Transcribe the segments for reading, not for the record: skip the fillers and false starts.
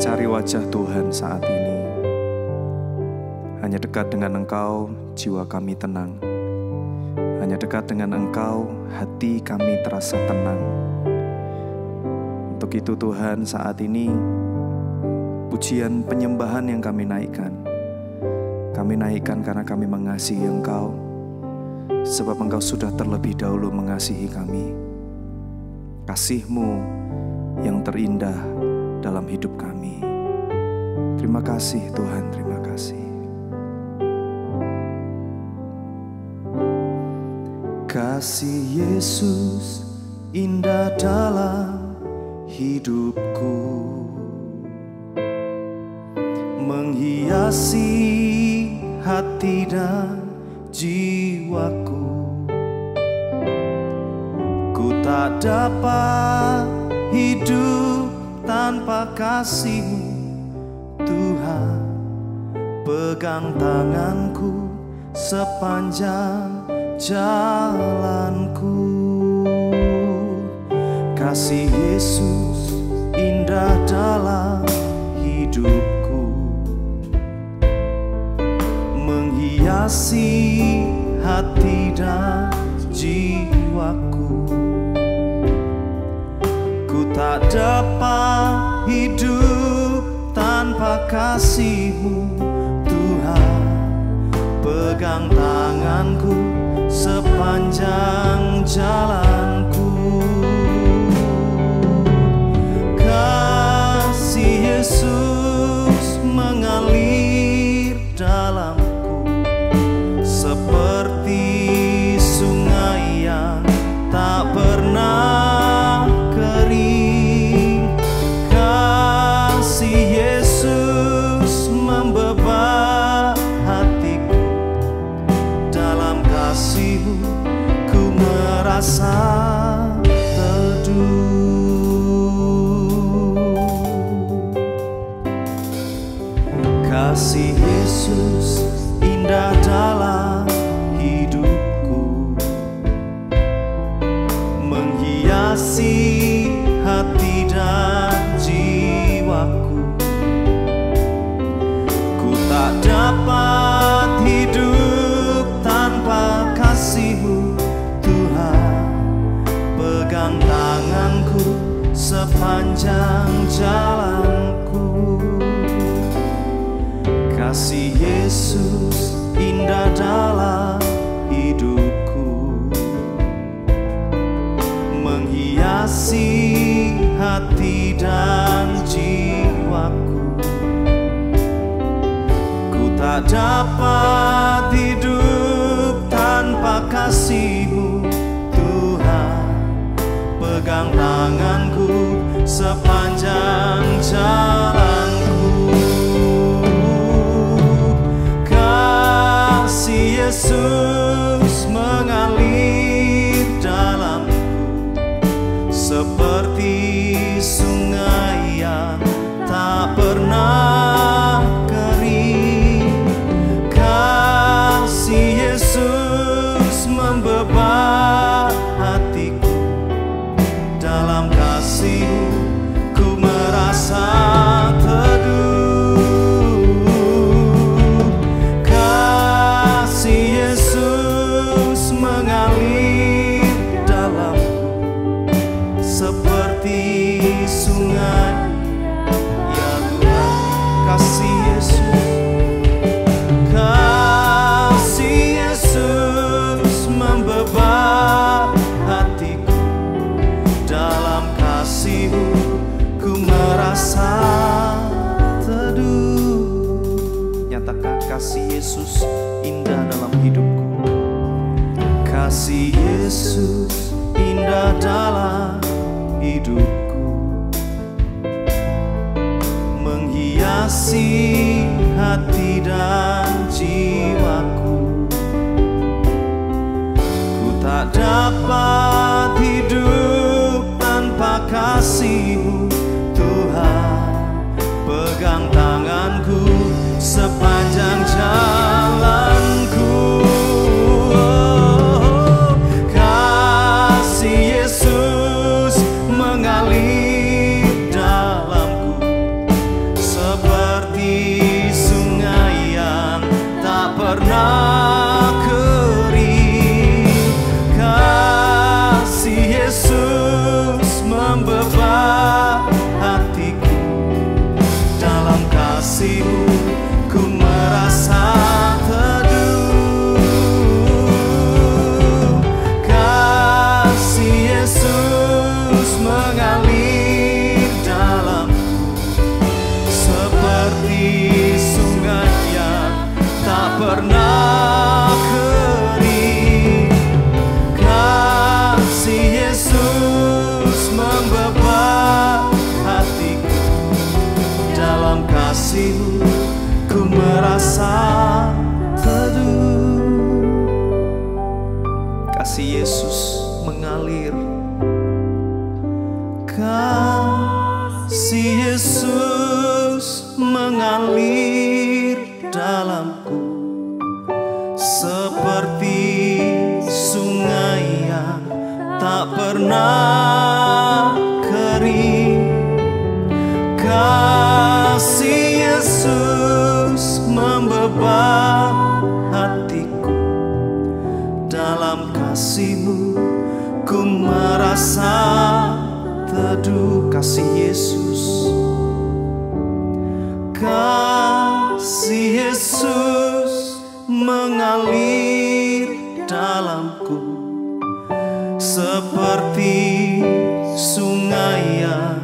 mencari wajah Tuhan saat ini. Hanya dekat dengan Engkau, jiwa kami tenang. Hanya dekat dengan Engkau, hati kami terasa tenang. Untuk itu Tuhan, saat ini pujian penyembahan yang kami naikkan karena kami mengasihi Engkau, sebab Engkau sudah terlebih dahulu mengasihi kami. Kasih-Mu yang terindah dalam hidup kami. Terima kasih Tuhan, terima kasih. Kasih Yesus indah dalam hidupku, menghiasi hati dan jiwaku. Ku tak dapat hidup tanpa kasih-Mu, Tuhan. Pegang tanganku sepanjang jalanku. Kasih Yesus indah dalam hidupku, menghiasi hati dan jiwaku. Ku tak dapat hidup tanpa kasih-Mu, Tuhan. Pegang tanganku sepanjang jalanku. Kasih Yesus mengalir dalamku seperti sungai yang tak pernah kering. Kasih Yesus membebas hatiku. Dalam kasih-Mu ku merasa teduh. Kasih Yesus indah dalam hidupku, menghiasi hati dan jiwaku. Ku tak dapat hidup tanpa kasih-Mu, Tuhan. Pegang tanganku sepanjang jalanku. Kasih Yesus indah dalam hidupku, menghiasi hati dan jiwaku. Ku tak dapat hidup tanpa kasih-Mu, Tuhan. Pegang tanganku sepanjang jalanku. Kasih Yesus mengalir dalamku seperti sungai yang tak pernah kering. Kasih Yesus membebas hatiku. Dalam kasih-Mu ku merasa teduh. Sungai, ya Tuhan. Kasih Yesus, kasih Yesus membebas hatiku. Dalam kasih-Mu ku merasa teduh. Nyatakan kasih Yesus indah dalam hidupku. Kasih Yesus indah dalam hidupku, menghiasi hati dan jiwaku. Ku tak dapat hidup tanpa kasih-Mu, Tuhan. Pegang tanganku sepanjang jalanku. Kasih Yesus mengalir dalamku kasih Yesus mengalir, kasih Yesus mengalir dalamku seperti sungai yang tak pernah kering. Kasih Yesus membebas hatiku, dalam kasih-Mu ku merasa teduh. Kasih Yesus, kasih Yesus mengalir dalamku seperti sungai yang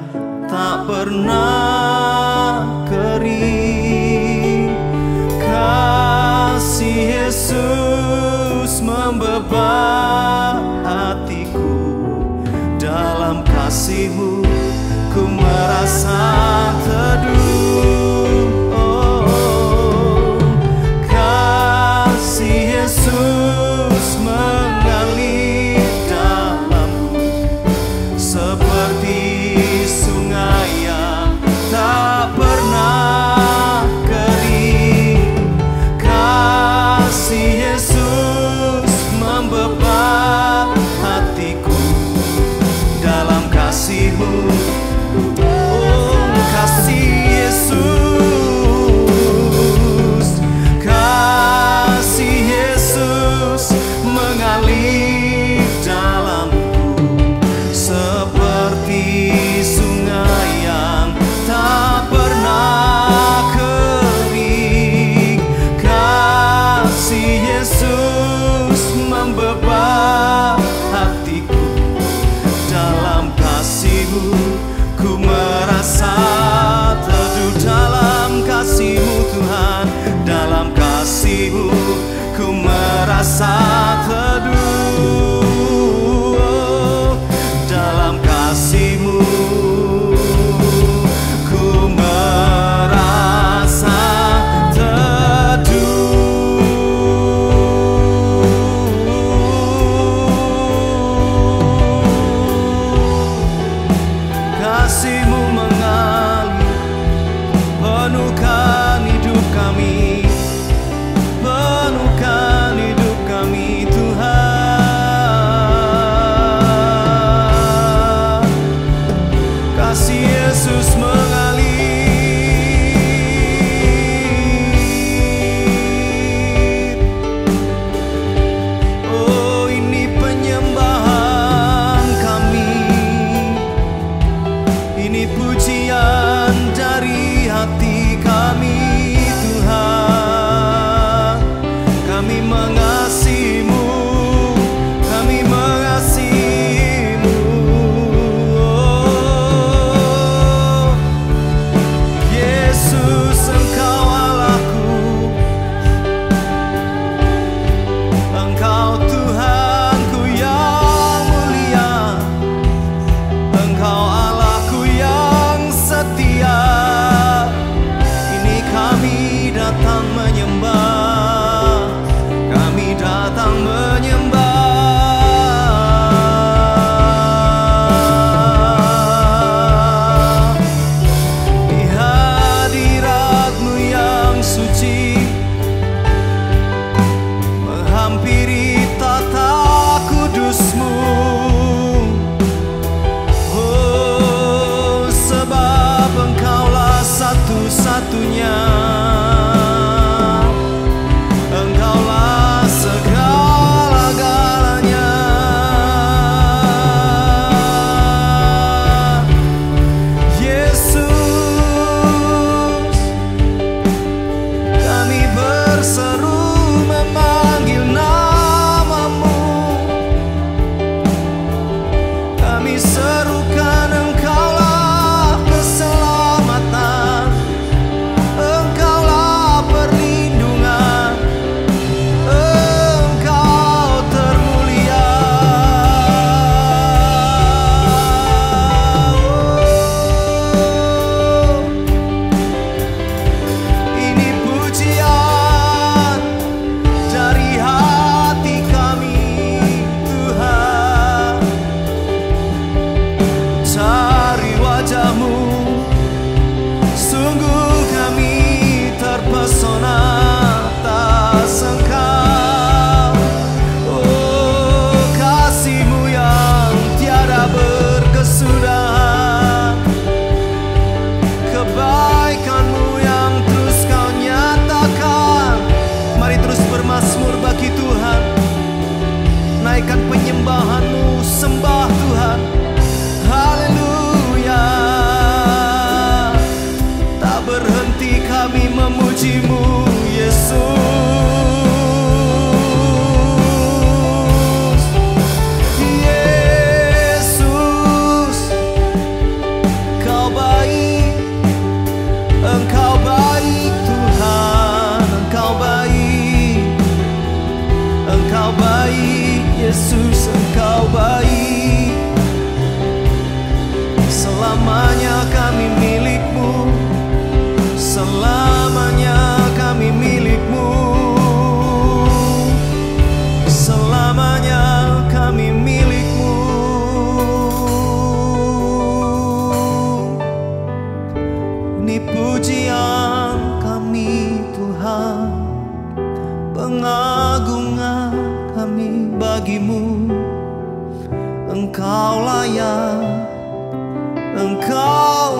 tak pernah kering. Kasih Yesus membebas hatiku, dalam kasih-Mu ku merasa teduh. Oh, kasih Yesus mengalir dalamku seperti sungai yang tak pernah kering. Kasih Yesus membebas hatiku, dalam kasih-Mu. Oh, kasih Yesus, kasih Yesus mengalir dalamku seperti sungai yang tak pernah kering. Kasih Yesus membebas hatiku, dalam kasih-Mu ku merasa teduh. Dalam kasih-Mu Tuhan, dalam kasih-Mu ku merasa teduh. Oh, dalam kasih-Mu ku merasa teduh. Kasih-Mu mengalir, penuhkan hidup kami, penuhkan hidup kami Tuhan. Kasih Yesus mengalir. Oh, ini penyembahan kami, ini pujian dari hati kami Tuhan. Kami mengasihi-Mu, kami mengasihi-Mu. Oh, Yesus, Engkau Allahku, Engkau Tuhanku yang mulia, Engkau Allahku yang setia. Ini kami datang menyembah, kami datang menyembah. Di hadirat-Mu yang suci, menghampiri tata kudus-Mu. Oh, sebab Engkaulah satu-satunya, Engkaulah segala Engkau baik, Yesus Engkau baik. Selamanya kami milik-Mu, selamanya kami milik-Mu, selamanya kami milik-Mu. Ini pujian kami Tuhan, pengagungan kami bagi-Mu. Engkau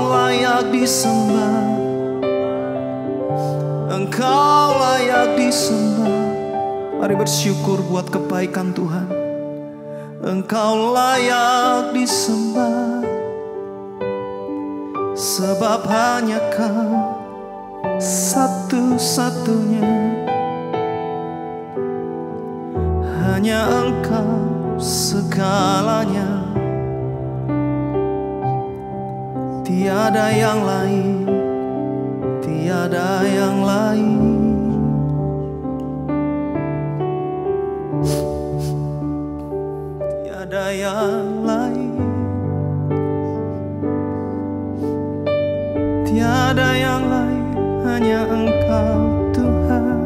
layak disembah, Engkau layak disembah. Mari bersyukur buat kebaikan Tuhan. Engkau layak disembah, sebab hanya Kau satu-satunya. Hanya Engkau segalanya, tiada yang lain, tiada yang lain. Tiada yang lain, tiada yang lain, hanya Engkau Tuhan.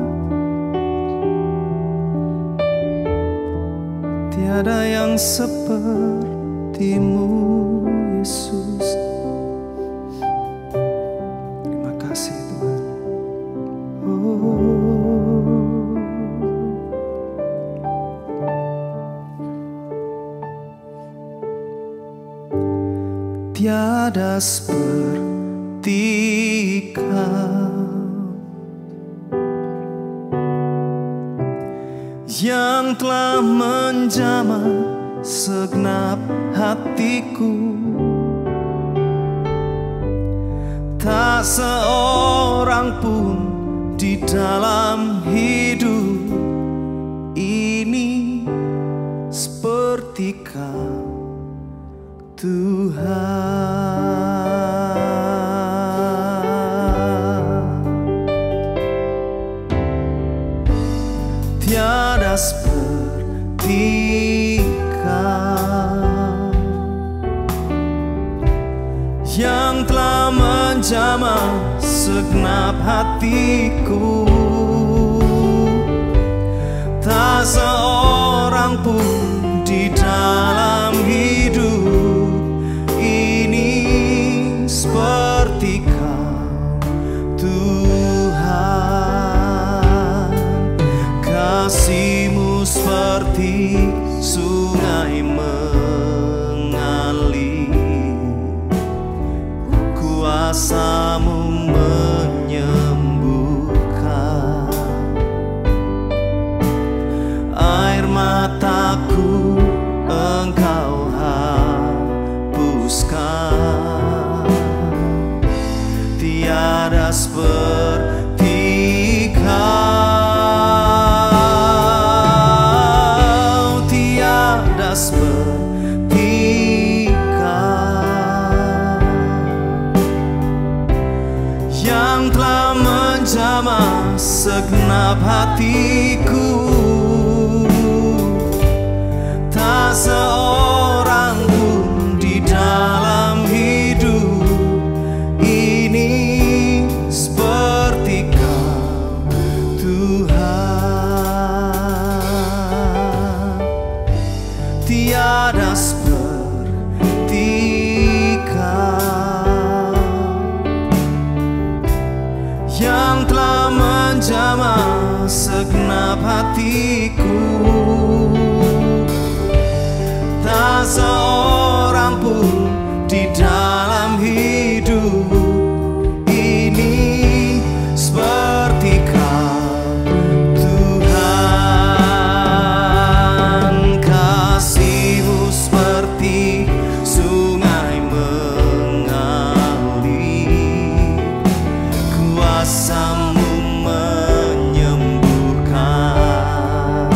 Tiada yang seperti-Mu Yesus. Terima kasih Tuhan. Tiada seperti Kau yang telah menjamah segenap hatiku. Tak seorang pun di dalam hidup ini seperti Kau Tuhan. Tiada seperti Kau yang telah menjamah segenap hatiku. Tak seorang pun di dalam hidup ini seperti Kau Tuhan. Kasih-Mu seperti sungai mengalir, kuasa-Mu menyembuhkan. Air mataku Engkau hapuskan. Tiada seperti Kau, tiada seperti Kau yang telah menjamah segenap hatiku. Tak seorang pun di dalam hidup ini seperti Kau Tuhan. Tiada seperti Kau yang telah menjamah segenap hatiku. Tak seorang pun di dalam hidup ini seperti Kau Tuhan. Kasih-Mu seperti sungai mengalir, kuasa-Mu menyembuhkan.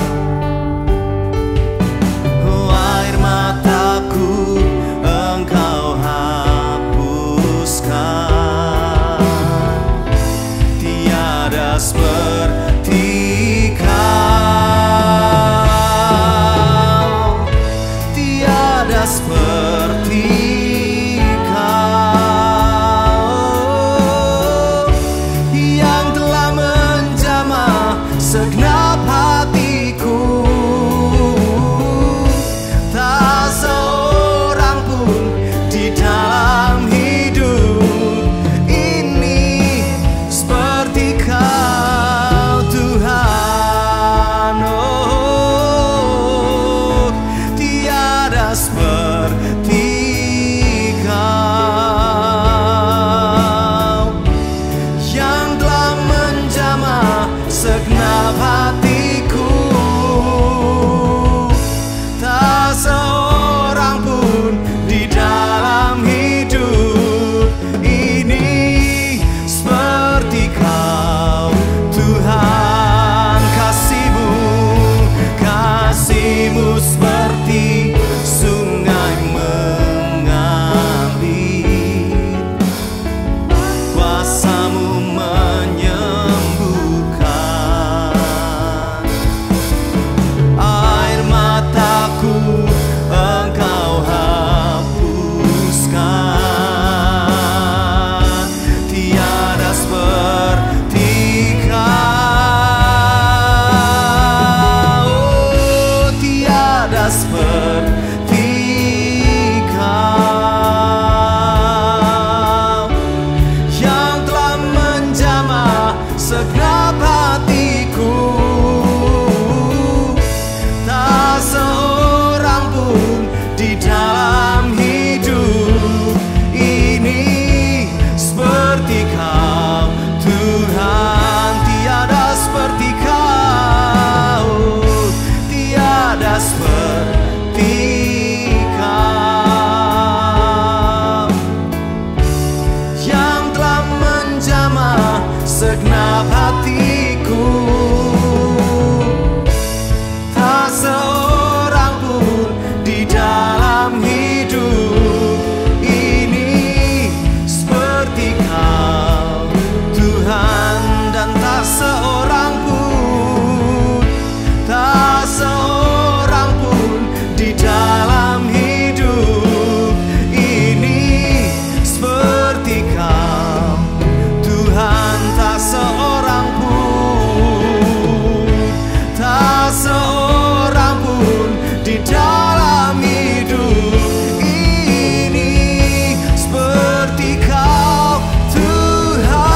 seperti Kau, yang telah menjamah segenap hatiku. Tak seorang pun di dalam hidup ini seperti Kau, Tuhan. Tiada seperti Kau, tiada seperti Kau, yang telah menjamah segenap hatiku. Tak seorang pun di dalam hidup ini seperti Kau, Tuhan. Dan tak seorang pun, tak seorang pun di dalam hidup ini seperti Kau, Tuhan. Tak seorang pun, tak seorang pun di dalam hidup ini seperti Kau, Tuhan.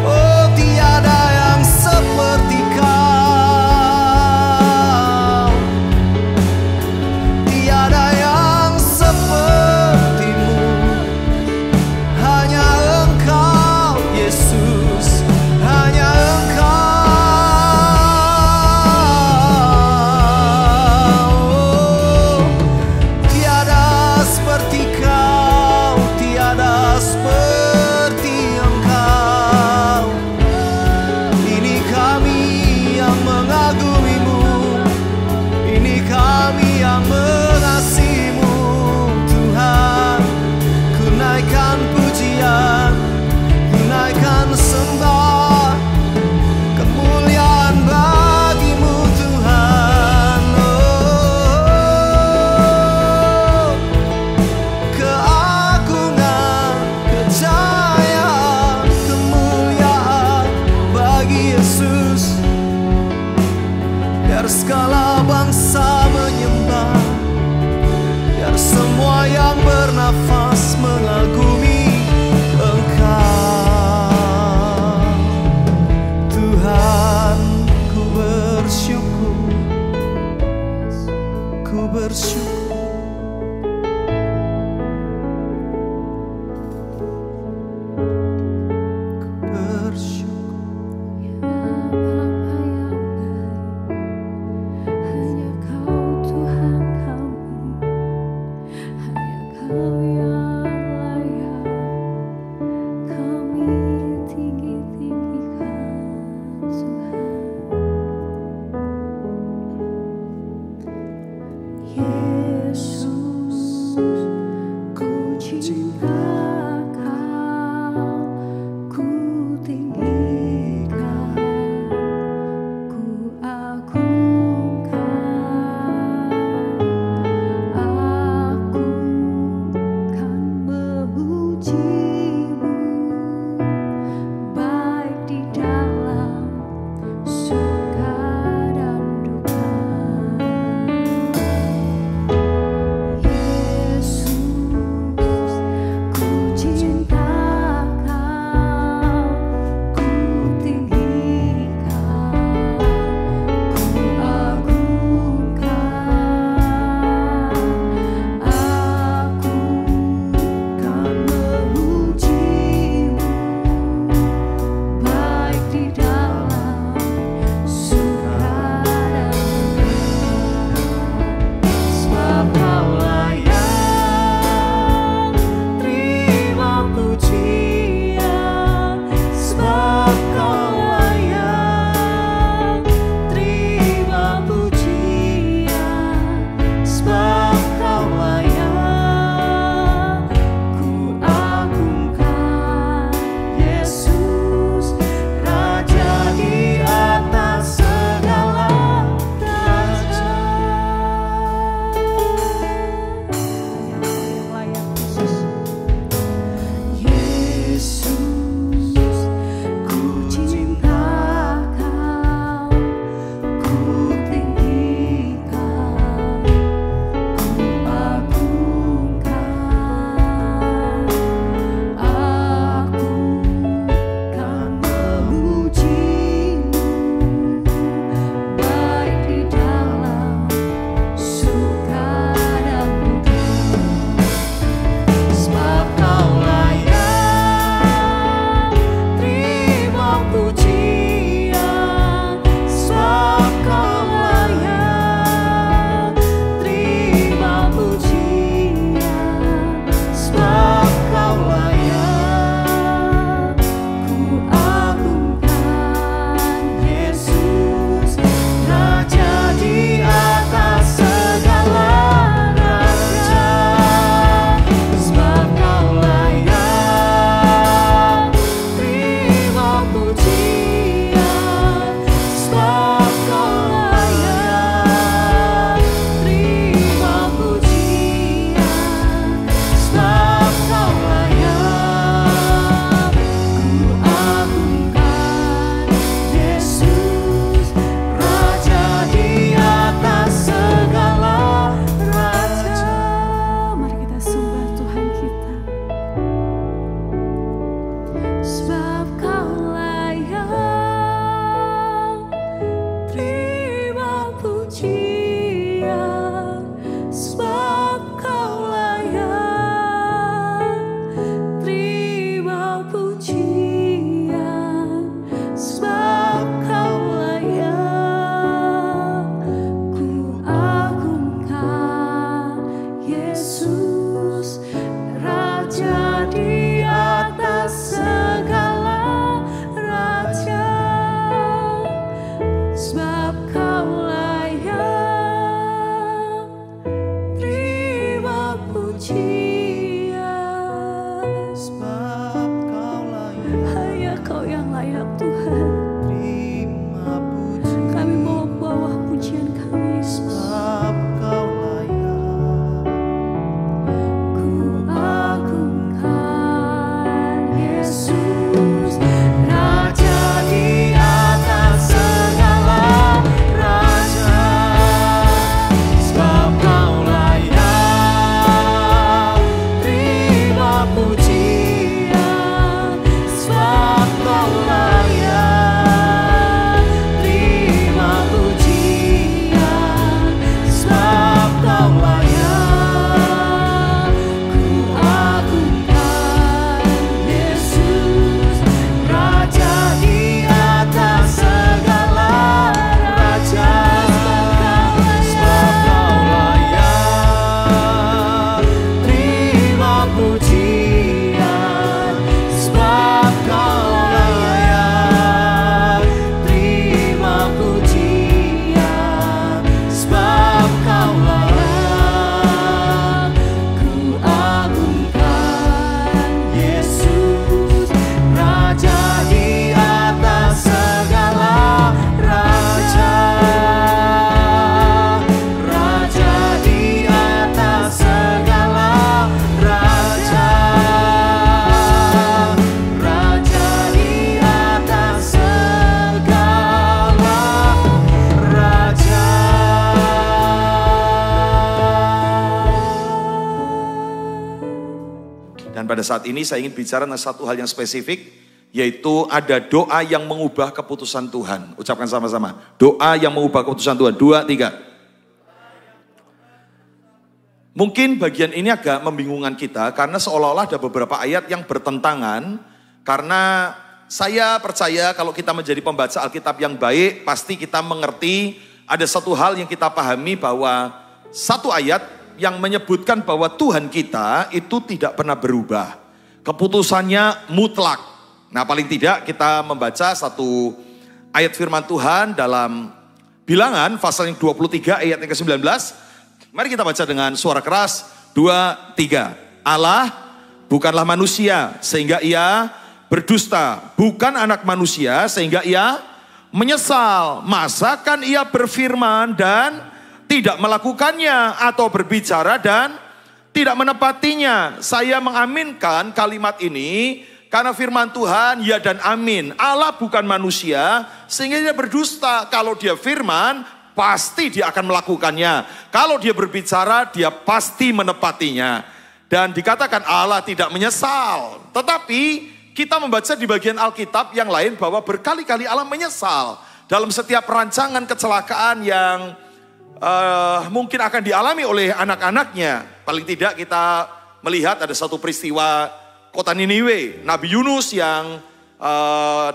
Oh, tiada yang seperti Kau, tiada yang seperti-Mu. Hanya Engkau, Yesus, hanya Engkau. Oh, tiada seperti Kau, tiada seperti Engkau. Ini kami yang mengagumi-Mu, ini kami yang mengasihi-Mu, Tuhan. Ku naikkan pujian, ku naikkan sembah, kemuliaan bagi-Mu, Tuhan. Oh, keagungan, kejayaan, kemuliaan bagi Yesus. Biar segala bangsa menyembah, biar semua yang bernafas mengagumi Engkau, Tuhan. Ku bersyukur, ku bersyukur. Ku bersyukur. Dan pada saat ini saya ingin bicara tentang satu hal yang spesifik, yaitu ada doa yang mengubah keputusan Tuhan. Ucapkan sama-sama, doa yang mengubah keputusan Tuhan. 2, 3. Mungkin bagian ini agak membingungkan kita karena seolah-olah ada beberapa ayat yang bertentangan. Karena saya percaya kalau kita menjadi pembaca Alkitab yang baik, pasti kita mengerti ada satu hal yang kita pahami, bahwa satu ayat yang menyebutkan bahwa Tuhan kita itu tidak pernah berubah. Keputusannya mutlak. Nah, paling tidak kita membaca satu ayat firman Tuhan dalam Bilangan pasal yang 23 ayat yang ke-19. Mari kita baca dengan suara keras. 2, 3. Allah bukanlah manusia sehingga ia berdusta, bukan anak manusia sehingga ia menyesal. Masakan ia berfirman dan tidak melakukannya, atau berbicara dan tidak menepatinya? Saya mengaminkan kalimat ini karena firman Tuhan ya dan amin. Allah bukan manusia sehingga dia berdusta. Kalau dia firman, pasti dia akan melakukannya. Kalau dia berbicara, dia pasti menepatinya. Dan dikatakan Allah tidak menyesal. Tetapi kita membaca di bagian Alkitab yang lain bahwa berkali-kali Allah menyesal dalam setiap rancangan kecelakaan yang mungkin akan dialami oleh anak-anaknya. Paling tidak kita melihat ada satu peristiwa kota Niniwe, Nabi Yunus yang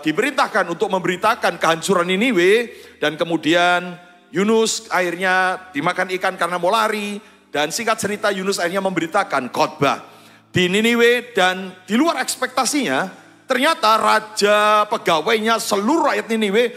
diperintahkan untuk memberitakan kehancuran Niniwe, dan kemudian Yunus akhirnya dimakan ikan karena mau lari, dan singkat cerita Yunus akhirnya memberitakan khotbah di Niniwe, dan di luar ekspektasinya ternyata raja, pegawainya, seluruh rakyat Niniwe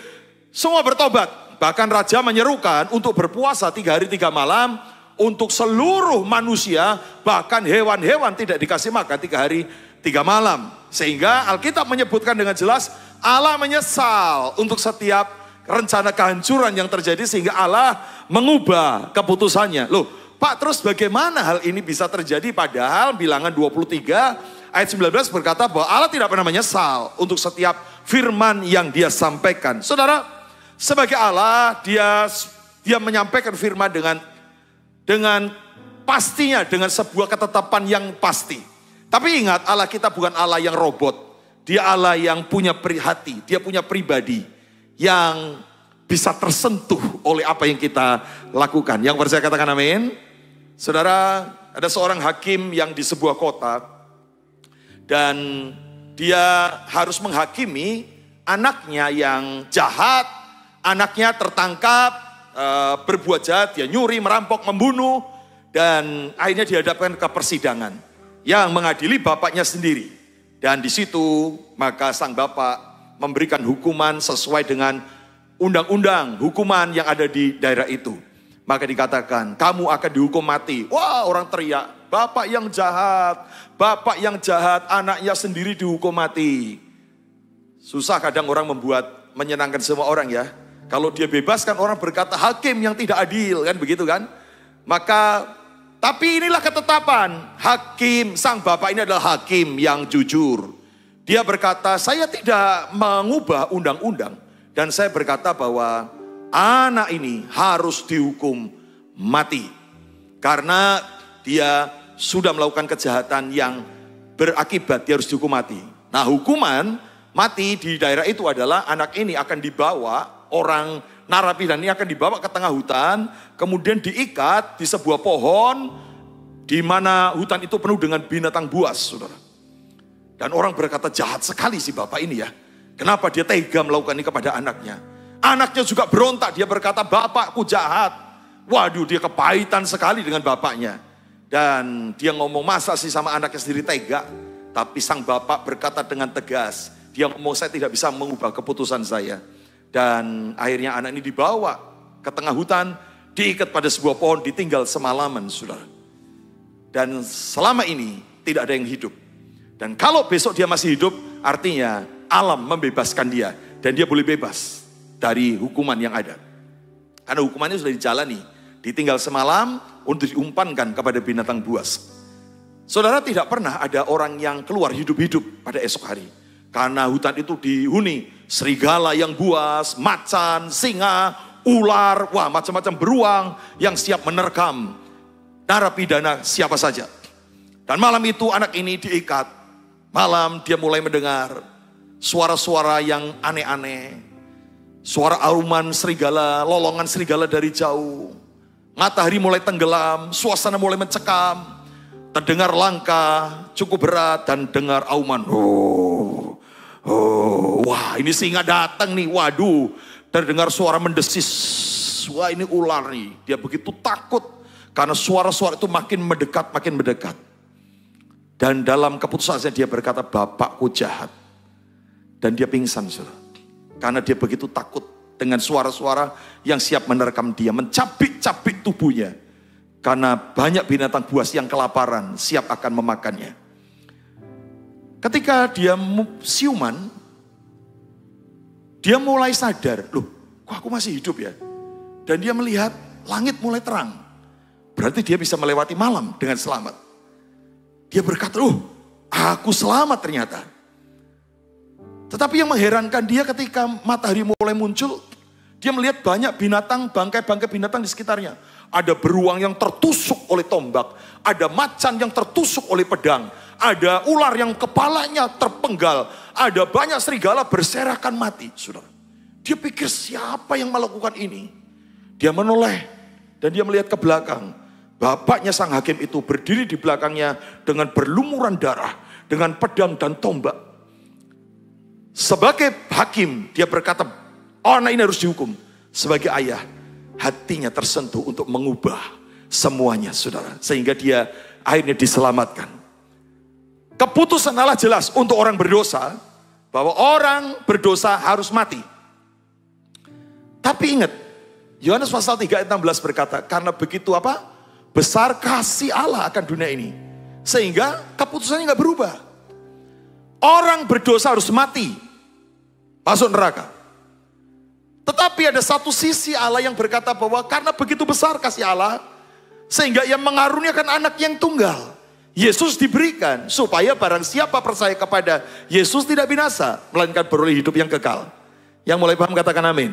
semua bertobat. Bahkan raja menyerukan untuk berpuasa 3 hari 3 malam untuk seluruh manusia, bahkan hewan-hewan tidak dikasih makan 3 hari 3 malam. Sehingga Alkitab menyebutkan dengan jelas Allah menyesal untuk setiap rencana kehancuran yang terjadi, sehingga Allah mengubah keputusannya. Loh Pak, terus bagaimana hal ini bisa terjadi? Padahal Bilangan 23 ayat 19 berkata bahwa Allah tidak pernah menyesal untuk setiap firman yang dia sampaikan. Saudara, sebagai Allah, dia menyampaikan firman dengan pastinya, dengan sebuah ketetapan yang pasti. Tapi ingat, Allah kita bukan Allah yang robot. Dia Allah yang punya hati, dia punya pribadi yang bisa tersentuh oleh apa yang kita lakukan. Yang percaya katakan amin. Saudara, ada seorang hakim yang di sebuah kota, dan dia harus menghakimi anaknya yang jahat. Anaknya tertangkap berbuat jahat, dia nyuri, merampok, membunuh, dan akhirnya dihadapkan ke persidangan yang mengadili bapaknya sendiri. Dan di situ maka sang bapak memberikan hukuman sesuai dengan undang-undang hukuman yang ada di daerah itu. Maka dikatakan, kamu akan dihukum mati. Wah, orang teriak, bapak yang jahat, anaknya sendiri dihukum mati. Susah kadang orang menyenangkan semua orang ya. Kalau dia bebaskan, orang berkata hakim yang tidak adil, kan begitu kan? Maka, tapi inilah ketetapan. Hakim, sang bapak ini adalah hakim yang jujur. Dia berkata, saya tidak mengubah undang-undang. Dan saya berkata bahwa anak ini harus dihukum mati. Karena dia sudah melakukan kejahatan yang berakibat dia harus dihukum mati. Nah, hukuman mati di daerah itu adalah anak ini akan dibawa, orang narapidana ini akan dibawa ke tengah hutan, kemudian diikat di sebuah pohon, di mana hutan itu penuh dengan binatang buas, saudara. Dan orang berkata, jahat sekali si bapak ini ya. Kenapa dia tega melakukan ini kepada anaknya? Anaknya juga berontak, dia berkata, bapakku jahat. Waduh, dia kepahitan sekali dengan bapaknya. Dan dia ngomong, masa sih sama anaknya sendiri tega? Tapi sang bapak berkata dengan tegas, dia ngomong, saya tidak bisa mengubah keputusan saya. Dan akhirnya anak ini dibawa ke tengah hutan, diikat pada sebuah pohon, ditinggal semalaman, saudara. Dan selama ini tidak ada yang hidup. Dan kalau besok dia masih hidup, artinya alam membebaskan dia. Dan dia boleh bebas dari hukuman yang ada. Karena hukumannya sudah dijalani. Ditinggal semalam untuk diumpankan kepada binatang buas. Saudara, tidak pernah ada orang yang keluar hidup-hidup pada esok hari. Karena hutan itu dihuni serigala yang buas, macan, singa, ular, wah macam-macam beruang yang siap menerkam narapidana siapa saja. Dan malam itu anak ini diikat. Malam dia mulai mendengar suara-suara yang aneh-aneh. Suara auman serigala, lolongan serigala dari jauh. Matahari mulai tenggelam, suasana mulai mencekam. Terdengar langkah cukup berat dan dengar auman. Wah, ini singa datang nih. Waduh, terdengar suara mendesis. Wah, ini ular nih. Dia begitu takut karena suara-suara itu makin mendekat, makin mendekat. Dan dalam keputusannya dia berkata, Bapakku jahat. Dan dia pingsan, saudara. Karena dia begitu takut dengan suara-suara yang siap menerkam dia, mencabik-cabik tubuhnya. Karena banyak binatang buas yang kelaparan, siap akan memakannya. Ketika dia siuman, dia mulai sadar, loh kok aku masih hidup ya? Dan dia melihat langit mulai terang. Berarti dia bisa melewati malam dengan selamat. Dia berkata, aku selamat ternyata. Tetapi yang mengherankan dia ketika matahari mulai muncul, dia melihat banyak binatang, bangkai-bangkai binatang di sekitarnya. Ada beruang yang tertusuk oleh tombak. Ada macan yang tertusuk oleh pedang. Ada ular yang kepalanya terpenggal. Ada banyak serigala berserakan mati. Saudara, dia pikir siapa yang melakukan ini? Dia menoleh dan dia melihat ke belakang. Bapaknya sang hakim itu berdiri di belakangnya dengan berlumuran darah, dengan pedang dan tombak. Sebagai hakim, dia berkata, anak ini harus dihukum. Sebagai ayah, hatinya tersentuh untuk mengubah semuanya, saudara. Sehingga dia akhirnya diselamatkan. Keputusan Allah jelas untuk orang berdosa, bahwa orang berdosa harus mati. Tapi ingat, Yohanes pasal 3 ayat 16 berkata, karena begitu apa? Besar kasih Allah akan dunia ini. Sehingga keputusannya gak berubah. Orang berdosa harus mati. Masuk neraka. Tetapi ada satu sisi Allah yang berkata bahwa karena begitu besar kasih Allah, sehingga ia mengaruniakan anak yang tunggal. Yesus diberikan supaya barang siapa percaya kepada Yesus tidak binasa, melainkan beroleh hidup yang kekal. Yang mulai paham katakan amin.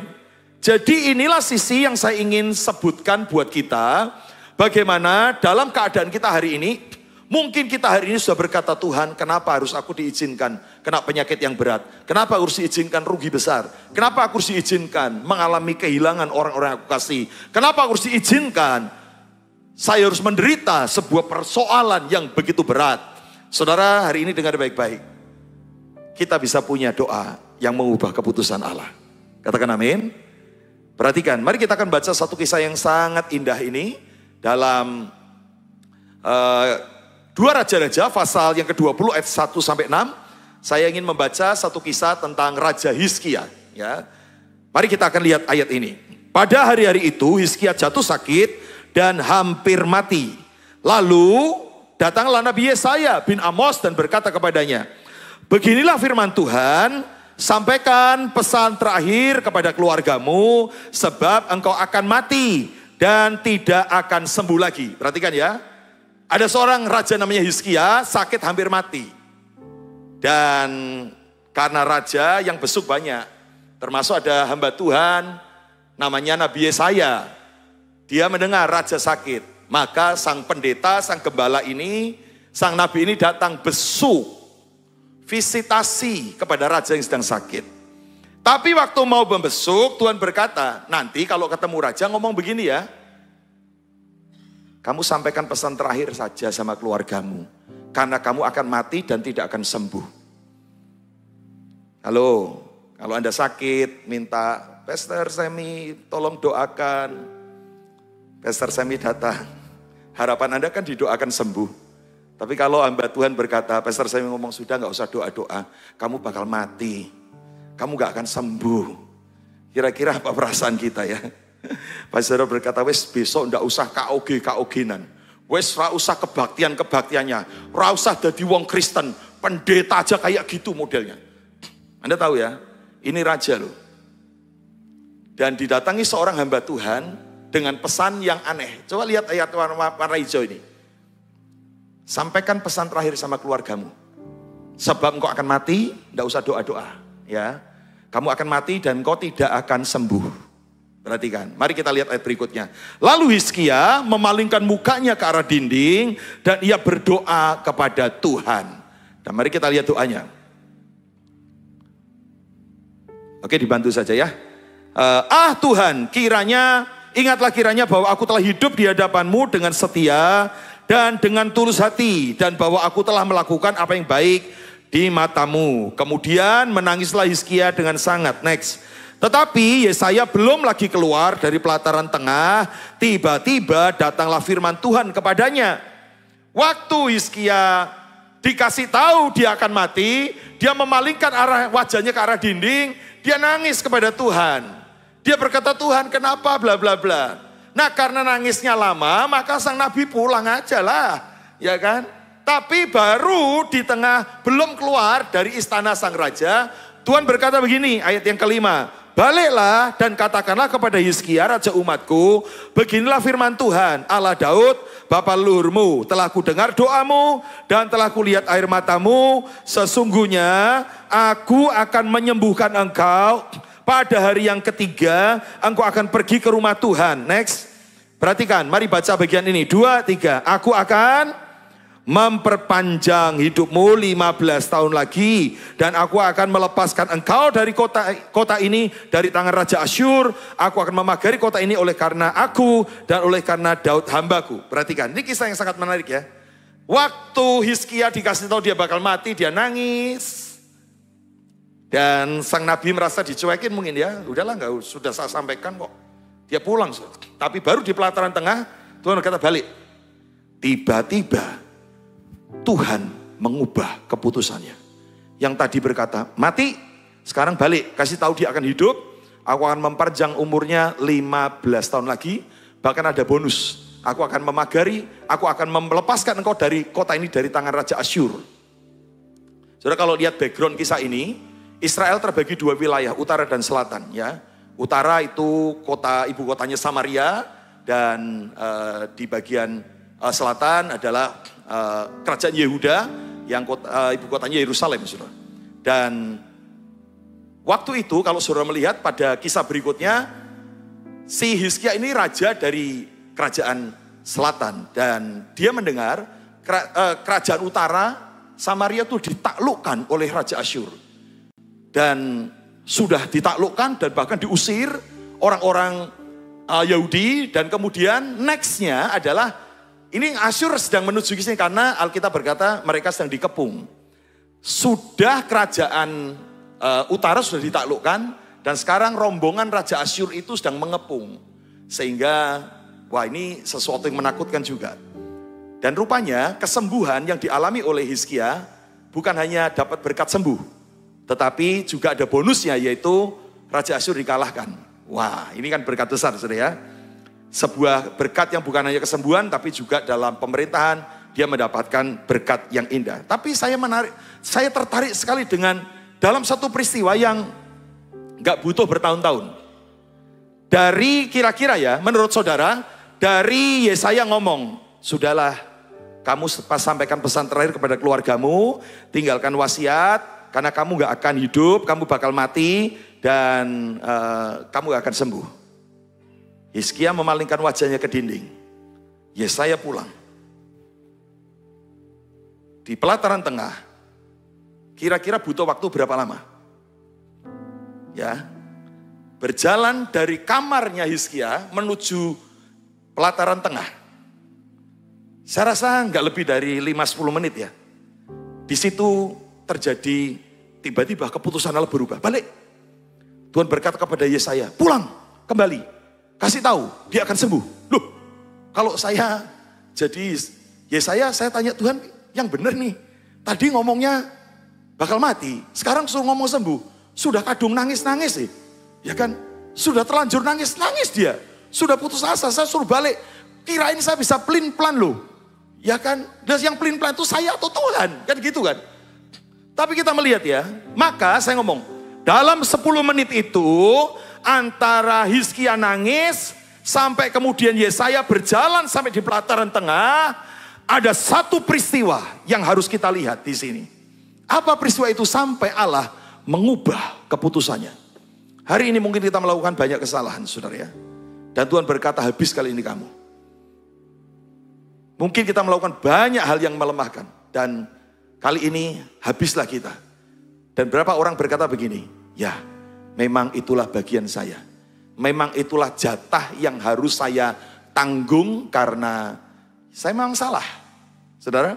Jadi inilah sisi yang saya ingin sebutkan buat kita. Bagaimana dalam keadaan kita hari ini, mungkin kita hari ini sudah berkata, Tuhan kenapa harus aku diizinkan kena penyakit yang berat? Kenapa harus diizinkan rugi besar? Kenapa aku harus diizinkan mengalami kehilangan orang-orang yang aku kasih? Kenapa aku harus diizinkan saya harus menderita sebuah persoalan yang begitu berat? Saudara, hari ini dengar baik-baik. Kita bisa punya doa yang mengubah keputusan Allah. Katakan amin. Perhatikan, mari kita akan baca satu kisah yang sangat indah ini. Dalam 2 Raja-Raja pasal yang ke-20 ayat 1 sampai 6, saya ingin membaca satu kisah tentang Raja Hizkia. Ya. Mari kita akan lihat ayat ini. Pada hari-hari itu Hizkia jatuh sakit dan hampir mati. Lalu datanglah Nabi Yesaya bin Amos dan berkata kepadanya, beginilah firman Tuhan, sampaikan pesan terakhir kepada keluargamu, sebab engkau akan mati dan tidak akan sembuh lagi. Perhatikan ya. Ada seorang raja namanya Hizkia, sakit hampir mati. Dan karena raja yang besuk banyak. Termasuk ada hamba Tuhan, namanya Nabi Yesaya. Dia mendengar raja sakit. Maka sang pendeta, sang gembala ini, sang nabi ini datang besuk, visitasi kepada raja yang sedang sakit. Tapi waktu mau membesuk, Tuhan berkata, nanti kalau ketemu raja ngomong begini ya, kamu sampaikan pesan terakhir saja sama keluargamu, karena kamu akan mati dan tidak akan sembuh. Halo, kalau Anda sakit, minta, Pastor Semi tolong doakan. Pastor Semi datang, harapan Anda kan didoakan sembuh. Tapi kalau hamba Tuhan berkata, Pastor Semi ngomong sudah gak usah doa-doa, kamu bakal mati. Kamu gak akan sembuh. Kira-kira apa perasaan kita ya? Pastor berkata, wes besok ndak usah KOG-KOG-nan. Wes ra usah kebaktian-kebaktiannya. Ra usah jadi wong Kristen. Pendeta aja kayak gitu modelnya. Anda tahu ya, ini raja loh. Dan didatangi seorang hamba Tuhan dengan pesan yang aneh. Coba lihat ayat warna hijau ini. Sampaikan pesan terakhir sama keluargamu. Sebab engkau akan mati, ndak usah doa-doa. Ya, kamu akan mati dan engkau tidak akan sembuh. Perhatikan, mari kita lihat ayat berikutnya. Lalu Hizkia memalingkan mukanya ke arah dinding dan ia berdoa kepada Tuhan. Dan mari kita lihat doanya. Oke, dibantu saja ya. Tuhan, ingatlah kiranya bahwa aku telah hidup di hadapan-Mu dengan setia dan dengan tulus hati, dan bahwa aku telah melakukan apa yang baik di mata-Mu. Kemudian menangislah Hizkia dengan sangat. Next. Tetapi Yesaya belum lagi keluar dari pelataran tengah, tiba-tiba datanglah firman Tuhan kepadanya. Waktu Hizkia dikasih tahu dia akan mati, dia memalingkan wajahnya ke arah dinding, dia nangis kepada Tuhan. Dia berkata, Tuhan kenapa bla bla bla. Nah karena nangisnya lama, maka sang nabi pulang aja lah, ya kan. Tapi baru di tengah, belum keluar dari istana sang raja, Tuhan berkata begini, ayat yang kelima. Baliklah dan katakanlah kepada Hizkia raja umatku, beginilah firman Tuhan Allah Daud bapa leluhurmu, telah ku dengar doamu dan telah ku lihat air matamu, sesungguhnya aku akan menyembuhkan engkau. Pada hari yang ketiga engkau akan pergi ke rumah Tuhan. Next, perhatikan, mari baca bagian ini, 2, 3. Aku akan memperpanjang hidupmu 15 tahun lagi, dan aku akan melepaskan engkau dari kota ini dari tangan Raja Asyur. Aku akan memagari kota ini oleh karena aku dan oleh karena Daud hambaku. Perhatikan, ini kisah yang sangat menarik ya. Waktu Hizkia dikasih tahu dia bakal mati, dia nangis. Dan sang nabi merasa dicuekin mungkin ya. Udahlah, sudah saya sampaikan kok. Dia pulang. Tapi baru di pelataran tengah, Tuhan berkata balik. Tiba-tiba Tuhan mengubah keputusannya. Yang tadi berkata, mati, sekarang balik. Kasih tahu dia akan hidup. Aku akan memperpanjang umurnya 15 tahun lagi. Bahkan ada bonus. Aku akan memagari, aku akan melepaskan engkau dari kota ini dari tangan Raja Asyur. Saudara, kalau lihat background kisah ini, Israel terbagi 2 wilayah, utara dan selatan. Ya, utara itu ibu kotanya Samaria, dan di bagian selatan adalah kerajaan Yehuda yang ibu kotanya Yerusalem, saudara. Dan waktu itu kalau saudara melihat pada kisah berikutnya, si Hizkia ini raja dari kerajaan selatan, dan dia mendengar kerajaan utara Samaria itu ditaklukkan oleh Raja Asyur, dan sudah ditaklukkan dan bahkan diusir orang-orang Yahudi. Dan kemudian nextnya adalah ini Asyur sedang menuju ke sini karena Alkitab berkata mereka sedang dikepung. Sudah kerajaan utara sudah ditaklukkan, dan sekarang rombongan Raja Asyur itu sedang mengepung. Sehingga wah, ini sesuatu yang menakutkan juga. Dan rupanya kesembuhan yang dialami oleh Hizkia bukan hanya dapat berkat sembuh, tetapi juga ada bonusnya, yaitu Raja Asyur dikalahkan. Wah, ini kan berkat besar, saudara ya. Sebuah berkat yang bukan hanya kesembuhan, tapi juga dalam pemerintahan dia mendapatkan berkat yang indah. Tapi saya tertarik sekali dengan dalam satu peristiwa yang gak butuh bertahun-tahun. Dari kira-kira ya, menurut saudara, dari Yesaya ngomong, sudahlah kamu pas sampaikan pesan terakhir kepada keluargamu, tinggalkan wasiat, karena kamu gak akan hidup, kamu bakal mati, dan kamu gak akan sembuh. Hizkia memalingkan wajahnya ke dinding. Yesaya pulang. Di pelataran tengah, kira-kira butuh waktu berapa lama? Ya, berjalan dari kamarnya Hizkia menuju pelataran tengah. Saya rasa nggak lebih dari 5-10 menit ya. Di situ terjadi tiba-tiba keputusan Allah berubah. Balik. Tuhan berkata kepada Yesaya, pulang kembali. Kasih tahu, dia akan sembuh. Loh, kalau saya jadi Yesaya, saya tanya Tuhan, yang benar nih. Tadi ngomongnya bakal mati, sekarang suruh ngomong sembuh. Sudah kadung nangis-nangis sih. Ya kan, sudah terlanjur nangis-nangis dia. Sudah putus asa, saya suruh balik. Kirain saya bisa pelin-pelan loh. Ya kan, dan yang pelin-pelan itu saya atau Tuhan. Kan gitu kan. Tapi kita melihat ya, maka saya ngomong, dalam 10 menit itu, antara Hizkia nangis, sampai kemudian Yesaya berjalan sampai di pelataran tengah, ada satu peristiwa yang harus kita lihat di sini. Apa peristiwa itu sampai Allah mengubah keputusannya? Hari ini mungkin kita melakukan banyak kesalahan, saudara ya. Dan Tuhan berkata, habis kali ini kamu. Mungkin kita melakukan banyak hal yang melemahkan. Dan kali ini habislah kita. Dan berapa orang berkata begini, ya memang itulah bagian saya. Memang itulah jatah yang harus saya tanggung karena saya memang salah. Saudara,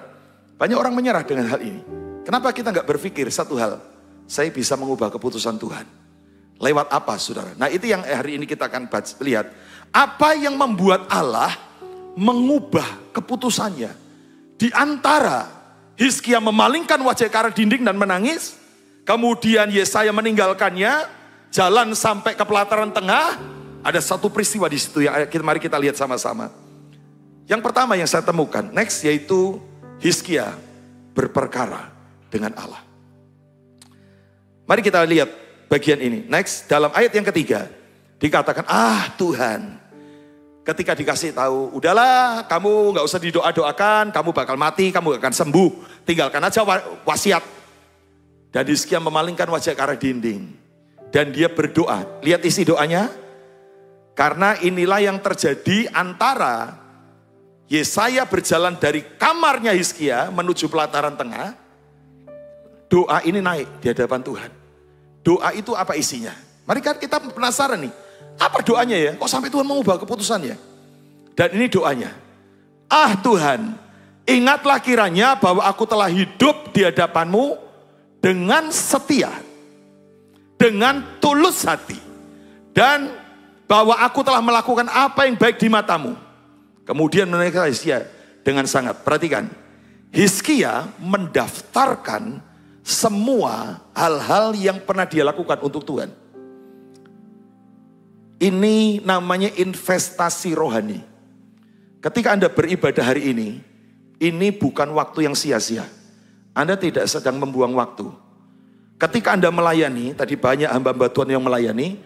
banyak orang menyerah dengan hal ini. Kenapa kita nggak berpikir satu hal, saya bisa mengubah keputusan Tuhan. Lewat apa, saudara? Nah, itu yang hari ini kita akan lihat. Apa yang membuat Allah mengubah keputusannya? Di antara Hizkia memalingkan wajah ke arah dinding dan menangis, kemudian Yesaya meninggalkannya, jalan sampai ke pelataran tengah, ada satu peristiwa di situ yang mari kita lihat sama-sama. Yang pertama yang saya temukan, next, yaitu Hizkia berperkara dengan Allah. Mari kita lihat bagian ini. Next, dalam ayat yang ketiga dikatakan, Tuhan, ketika dikasih tahu, udahlah kamu gak usah didoa-doakan, kamu bakal mati, kamu gak akan sembuh, tinggalkan aja wasiat. Dan Hizkia memalingkan wajah ke arah dinding dan dia berdoa. Lihat isi doanya, karena inilah yang terjadi antara Yesaya berjalan dari kamarnya Hizkia menuju pelataran tengah. Doa ini naik di hadapan Tuhan. Doa itu apa isinya? Mari kita penasaran nih. Apa doanya ya? Kok sampai Tuhan mengubah keputusannya? Dan ini doanya. Tuhan, ingatlah kiranya bahwa aku telah hidup di hadapanmu dengan setia. Dengan tulus hati. Dan bahwa aku telah melakukan apa yang baik di matamu. Kemudian menaikkan Hizkia dengan sangat. Perhatikan. Hizkia mendaftarkan semua hal-hal yang pernah dia lakukan untuk Tuhan. Ini namanya investasi rohani. Ketika Anda beribadah hari ini bukan waktu yang sia-sia. Anda tidak sedang membuang waktu. Ketika Anda melayani, tadi banyak hamba-hamba Tuhan yang melayani,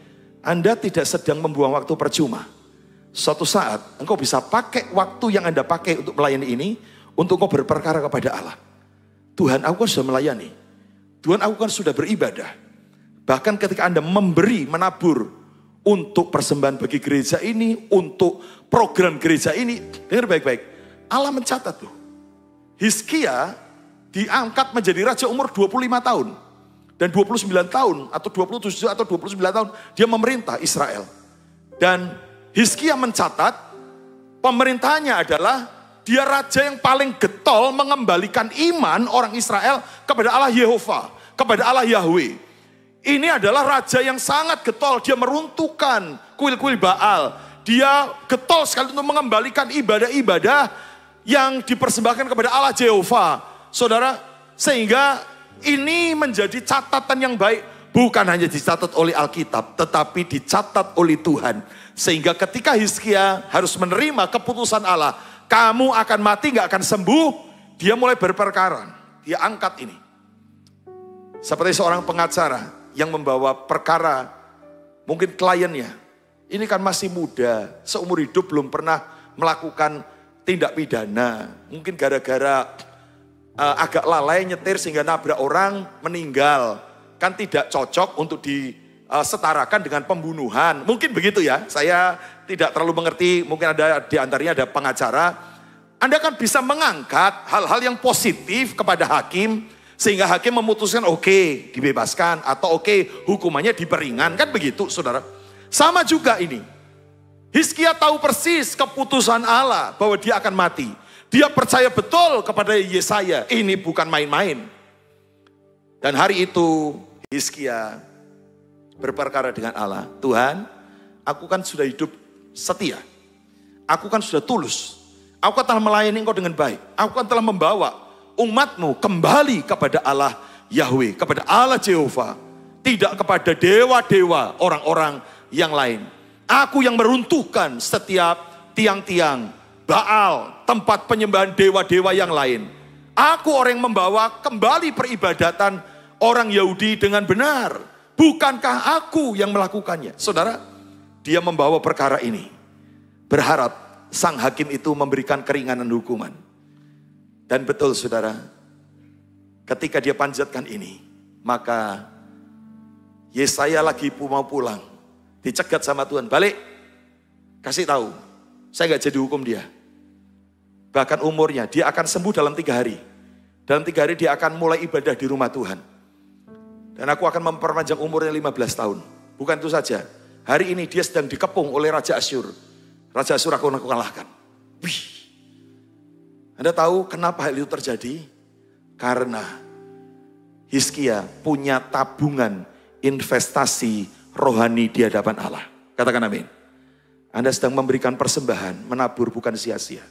Anda tidak sedang membuang waktu percuma. Suatu saat engkau bisa pakai waktu yang Anda pakai untuk melayani ini, untuk engkau berperkara kepada Allah. Tuhan, aku kan sudah melayani. Tuhan, aku kan sudah beribadah. Bahkan ketika Anda memberi, menabur untuk persembahan bagi gereja ini, untuk program gereja ini, dengar baik-baik, Allah mencatat tuh. Hizkia diangkat menjadi raja umur 25 tahun. Dan 29 tahun, atau 27 atau 29 tahun, dia memerintah Israel. Dan Hizkia mencatat, pemerintahannya adalah, dia raja yang paling getol mengembalikan iman orang Israel kepada Allah Yehova, kepada Allah Yahweh. Ini adalah raja yang sangat getol, dia meruntuhkan kuil-kuil Baal. Dia getol sekali untuk mengembalikan ibadah-ibadah yang dipersembahkan kepada Allah Yehova. Saudara, sehingga ini menjadi catatan yang baik. Bukan hanya dicatat oleh Alkitab, tetapi dicatat oleh Tuhan. Sehingga ketika Hizkia harus menerima keputusan Allah, kamu akan mati, gak akan sembuh. Dia mulai berperkara. Dia angkat ini. Seperti seorang pengacara yang membawa perkara, mungkin kliennya. Ini kan masih muda, seumur hidup belum pernah melakukan tindak pidana. Mungkin gara-gara agak lalai nyetir sehingga nabrak orang, meninggal. Kan tidak cocok untuk disetarakan dengan pembunuhan. Mungkin begitu ya, saya tidak terlalu mengerti, mungkin ada di antaranya ada pengacara. Anda kan bisa mengangkat hal-hal yang positif kepada hakim, sehingga hakim memutuskan oke, dibebaskan, atau oke, hukumannya diperingan, kan begitu saudara. Sama juga ini, Hizkia tahu persis keputusan Allah bahwa dia akan mati. Dia percaya betul kepada Yesaya, ini bukan main-main. Dan hari itu Hizkia berperkara dengan Allah, Tuhan, aku kan sudah hidup setia. Aku kan sudah tulus. Aku kan telah melayani engkau dengan baik. Aku kan telah membawa umatmu kembali kepada Allah Yahweh, kepada Allah Yehova. Tidak kepada dewa-dewa orang-orang yang lain. Aku yang meruntuhkan setiap tiang-tiang Baal, tempat penyembahan dewa-dewa yang lain. Aku orang yang membawa kembali peribadatan orang Yahudi dengan benar. Bukankah aku yang melakukannya? Saudara, dia membawa perkara ini. Berharap sang hakim itu memberikan keringanan hukuman. Dan betul saudara, ketika dia panjatkan ini, maka Yesaya lagi mau pulang. Dicegat sama Tuhan, balik. Kasih tahu, saya gak jadi hukum dia. Bahkan umurnya, dia akan sembuh dalam 3 hari. Dalam 3 hari dia akan mulai ibadah di rumah Tuhan. Dan aku akan memperpanjang umurnya 15 tahun. Bukan itu saja. Hari ini dia sedang dikepung oleh Raja Asyur. Raja Asyur aku kalahkan. Wih. Anda tahu kenapa hal itu terjadi? Karena Hizkia punya tabungan investasi rohani di hadapan Allah. Katakan amin. Anda sedang memberikan persembahan, menabur bukan sia-sia.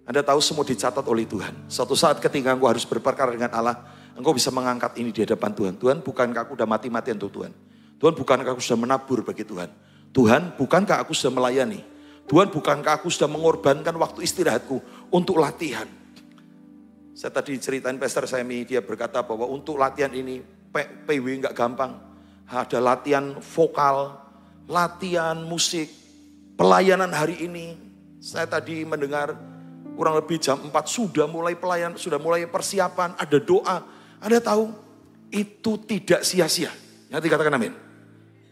Anda tahu semua dicatat oleh Tuhan. Suatu saat ketika engkau harus berperkara dengan Allah, engkau bisa mengangkat ini di hadapan Tuhan. Tuhan, bukankah aku sudah mati-matian untuk Tuhan? Tuhan, bukankah aku sudah menabur bagi Tuhan? Tuhan, bukankah aku sudah melayani? Tuhan, bukankah aku sudah mengorbankan waktu istirahatku untuk latihan? Saya tadi ceritain Pastor Semi, dia berkata bahwa untuk latihan ini, PW nggak gampang. Ada latihan vokal, latihan musik, pelayanan hari ini. Saya tadi mendengar kurang lebih jam 4 sudah mulai pelayanan, sudah mulai persiapan, ada doa. Anda tahu, itu tidak sia-sia. Nanti katakan amin.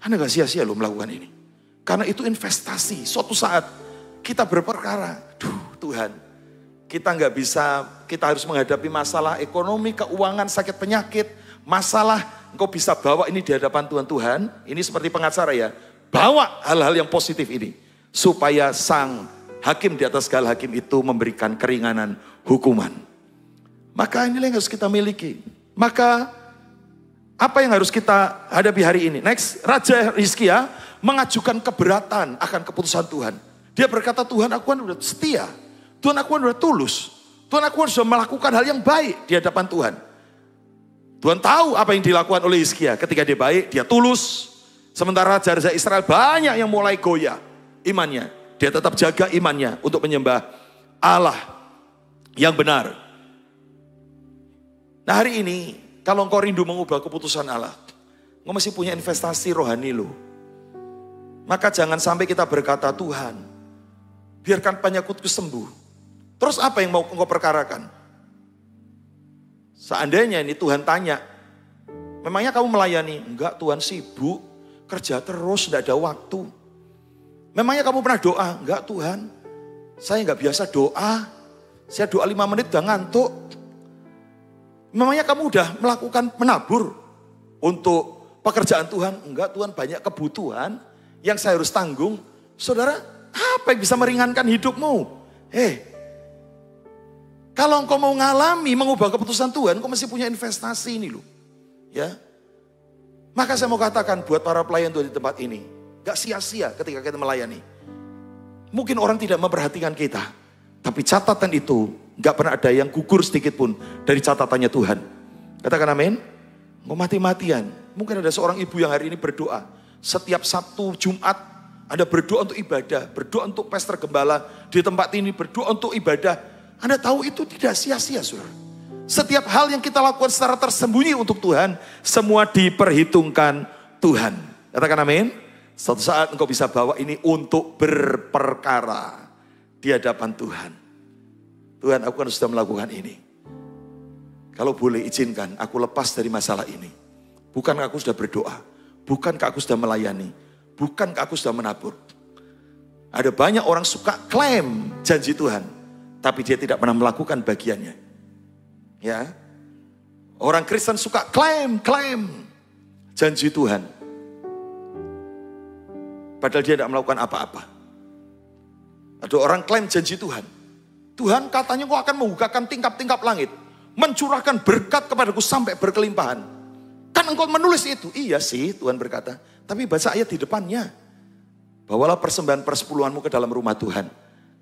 Anda gak sia-sia loh melakukan ini. Karena itu investasi. Suatu saat kita berperkara, Tuhan, kita nggak bisa, kita harus menghadapi masalah ekonomi, keuangan, sakit penyakit, masalah. Engkau bisa bawa ini di hadapan Tuhan. Tuhan, ini seperti pengacara ya, bawa hal-hal yang positif ini supaya sang hakim di atas segala hakim itu memberikan keringanan hukuman. Maka inilah yang harus kita miliki. Maka apa yang harus kita hadapi hari ini? Next, Raja Hizkia mengajukan keberatan akan keputusan Tuhan. Dia berkata, Tuhan, aku kan sudah setia. Tuhan, aku kan sudah tulus. Tuhan, aku kan sudah melakukan hal yang baik di hadapan Tuhan. Tuhan tahu apa yang dilakukan oleh Hizkia. Ketika dia baik, dia tulus. Sementara raja-raja Israel banyak yang mulai goyah imannya. Dia tetap jaga imannya untuk menyembah Allah yang benar. Nah hari ini, kalau engkau rindu mengubah keputusan Allah, engkau masih punya investasi rohani lo. Maka jangan sampai kita berkata, Tuhan, biarkan penyakitku sembuh. Terus apa yang mau engkau perkarakan? Seandainya ini Tuhan tanya, memangnya kamu melayani? Enggak, Tuhan sibuk, kerja terus, tidak ada waktu. Memangnya kamu pernah doa? Enggak, Tuhan, saya enggak biasa doa. Saya doa 5 menit udah ngantuk. Memangnya kamu udah melakukan menabur untuk pekerjaan Tuhan? Enggak, Tuhan, banyak kebutuhan yang saya harus tanggung. Saudara, apa yang bisa meringankan hidupmu? Kalau engkau mau ngalami mengubah keputusan Tuhan, engkau mesti punya investasi ini loh. Ya. Maka saya mau katakan buat para pelayan Tuhan di tempat ini, gak sia-sia ketika kita melayani. Mungkin orang tidak memperhatikan kita, tapi catatan itu gak pernah ada yang gugur sedikit pun dari catatannya Tuhan. Katakan amin. Engkau mati-matian. Mungkin ada seorang ibu yang hari ini berdoa. Setiap Sabtu, Jumat, Anda berdoa untuk ibadah, berdoa untuk pastor gembala di tempat ini, berdoa untuk ibadah. Anda tahu itu tidak sia-sia, saudara. Setiap hal yang kita lakukan secara tersembunyi untuk Tuhan, semua diperhitungkan Tuhan. Katakan amin. Suatu saat engkau bisa bawa ini untuk berperkara di hadapan Tuhan. Tuhan, aku kan sudah melakukan ini. Kalau boleh izinkan, aku lepas dari masalah ini. Bukankah aku sudah berdoa? Bukankah aku sudah melayani? Bukankah aku sudah menabur? Ada banyak orang suka klaim janji Tuhan, tapi dia tidak pernah melakukan bagiannya. Ya, orang Kristen suka klaim janji Tuhan, padahal dia tidak melakukan apa-apa. Ada orang klaim janji Tuhan. Tuhan katanya kau akan membukakan tingkap-tingkap langit, mencurahkan berkat kepadaku sampai berkelimpahan. Kan engkau menulis itu? Iya sih, Tuhan berkata. Tapi baca ayat di depannya. Bawalah persembahan persepuluhanmu ke dalam rumah Tuhan.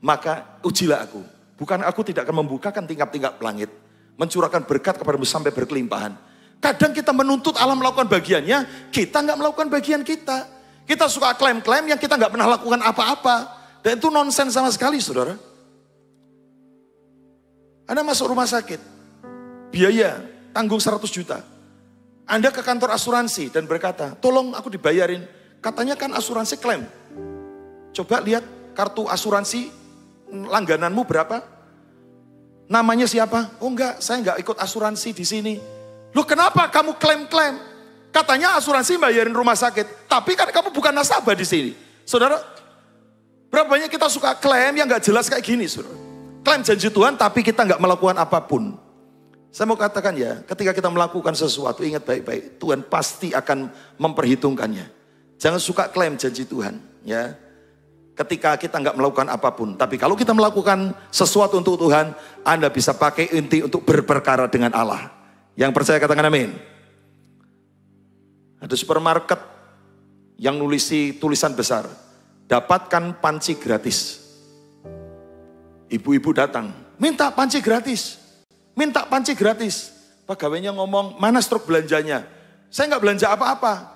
Maka ujilah aku. Bukan aku tidak akan membukakan tingkap-tingkap langit, mencurahkan berkat kepadamu sampai berkelimpahan. Kadang kita menuntut Allah melakukan bagiannya, kita nggak melakukan bagian kita. Kita suka klaim-klaim yang kita nggak pernah lakukan apa-apa. Dan itu nonsens sama sekali, saudara. Anda masuk rumah sakit, biaya tanggung 100 juta. Anda ke kantor asuransi dan berkata, tolong aku dibayarin. Katanya kan asuransi klaim. Coba lihat kartu asuransi langgananmu berapa? Namanya siapa? Oh enggak, saya enggak ikut asuransi di sini. Loh kenapa kamu klaim-klaim? Katanya asuransi bayarin rumah sakit, tapi kan kamu bukan nasabah di sini. Saudara, berapa banyak kita suka klaim yang gak jelas kayak gini, saudara. Klaim janji Tuhan, tapi kita gak melakukan apapun. Saya mau katakan ya, ketika kita melakukan sesuatu, ingat baik-baik, Tuhan pasti akan memperhitungkannya. Jangan suka klaim janji Tuhan, ya. Ketika kita nggak melakukan apapun, tapi kalau kita melakukan sesuatu untuk Tuhan, Anda bisa pakai inti untuk berperkara dengan Allah. Yang percaya katakan amin. Ada supermarket yang nulisi tulisan besar, dapatkan panci gratis. Ibu-ibu datang, minta panci gratis, minta panci gratis. Pegawainya ngomong, mana struk belanjanya? Saya nggak belanja apa-apa.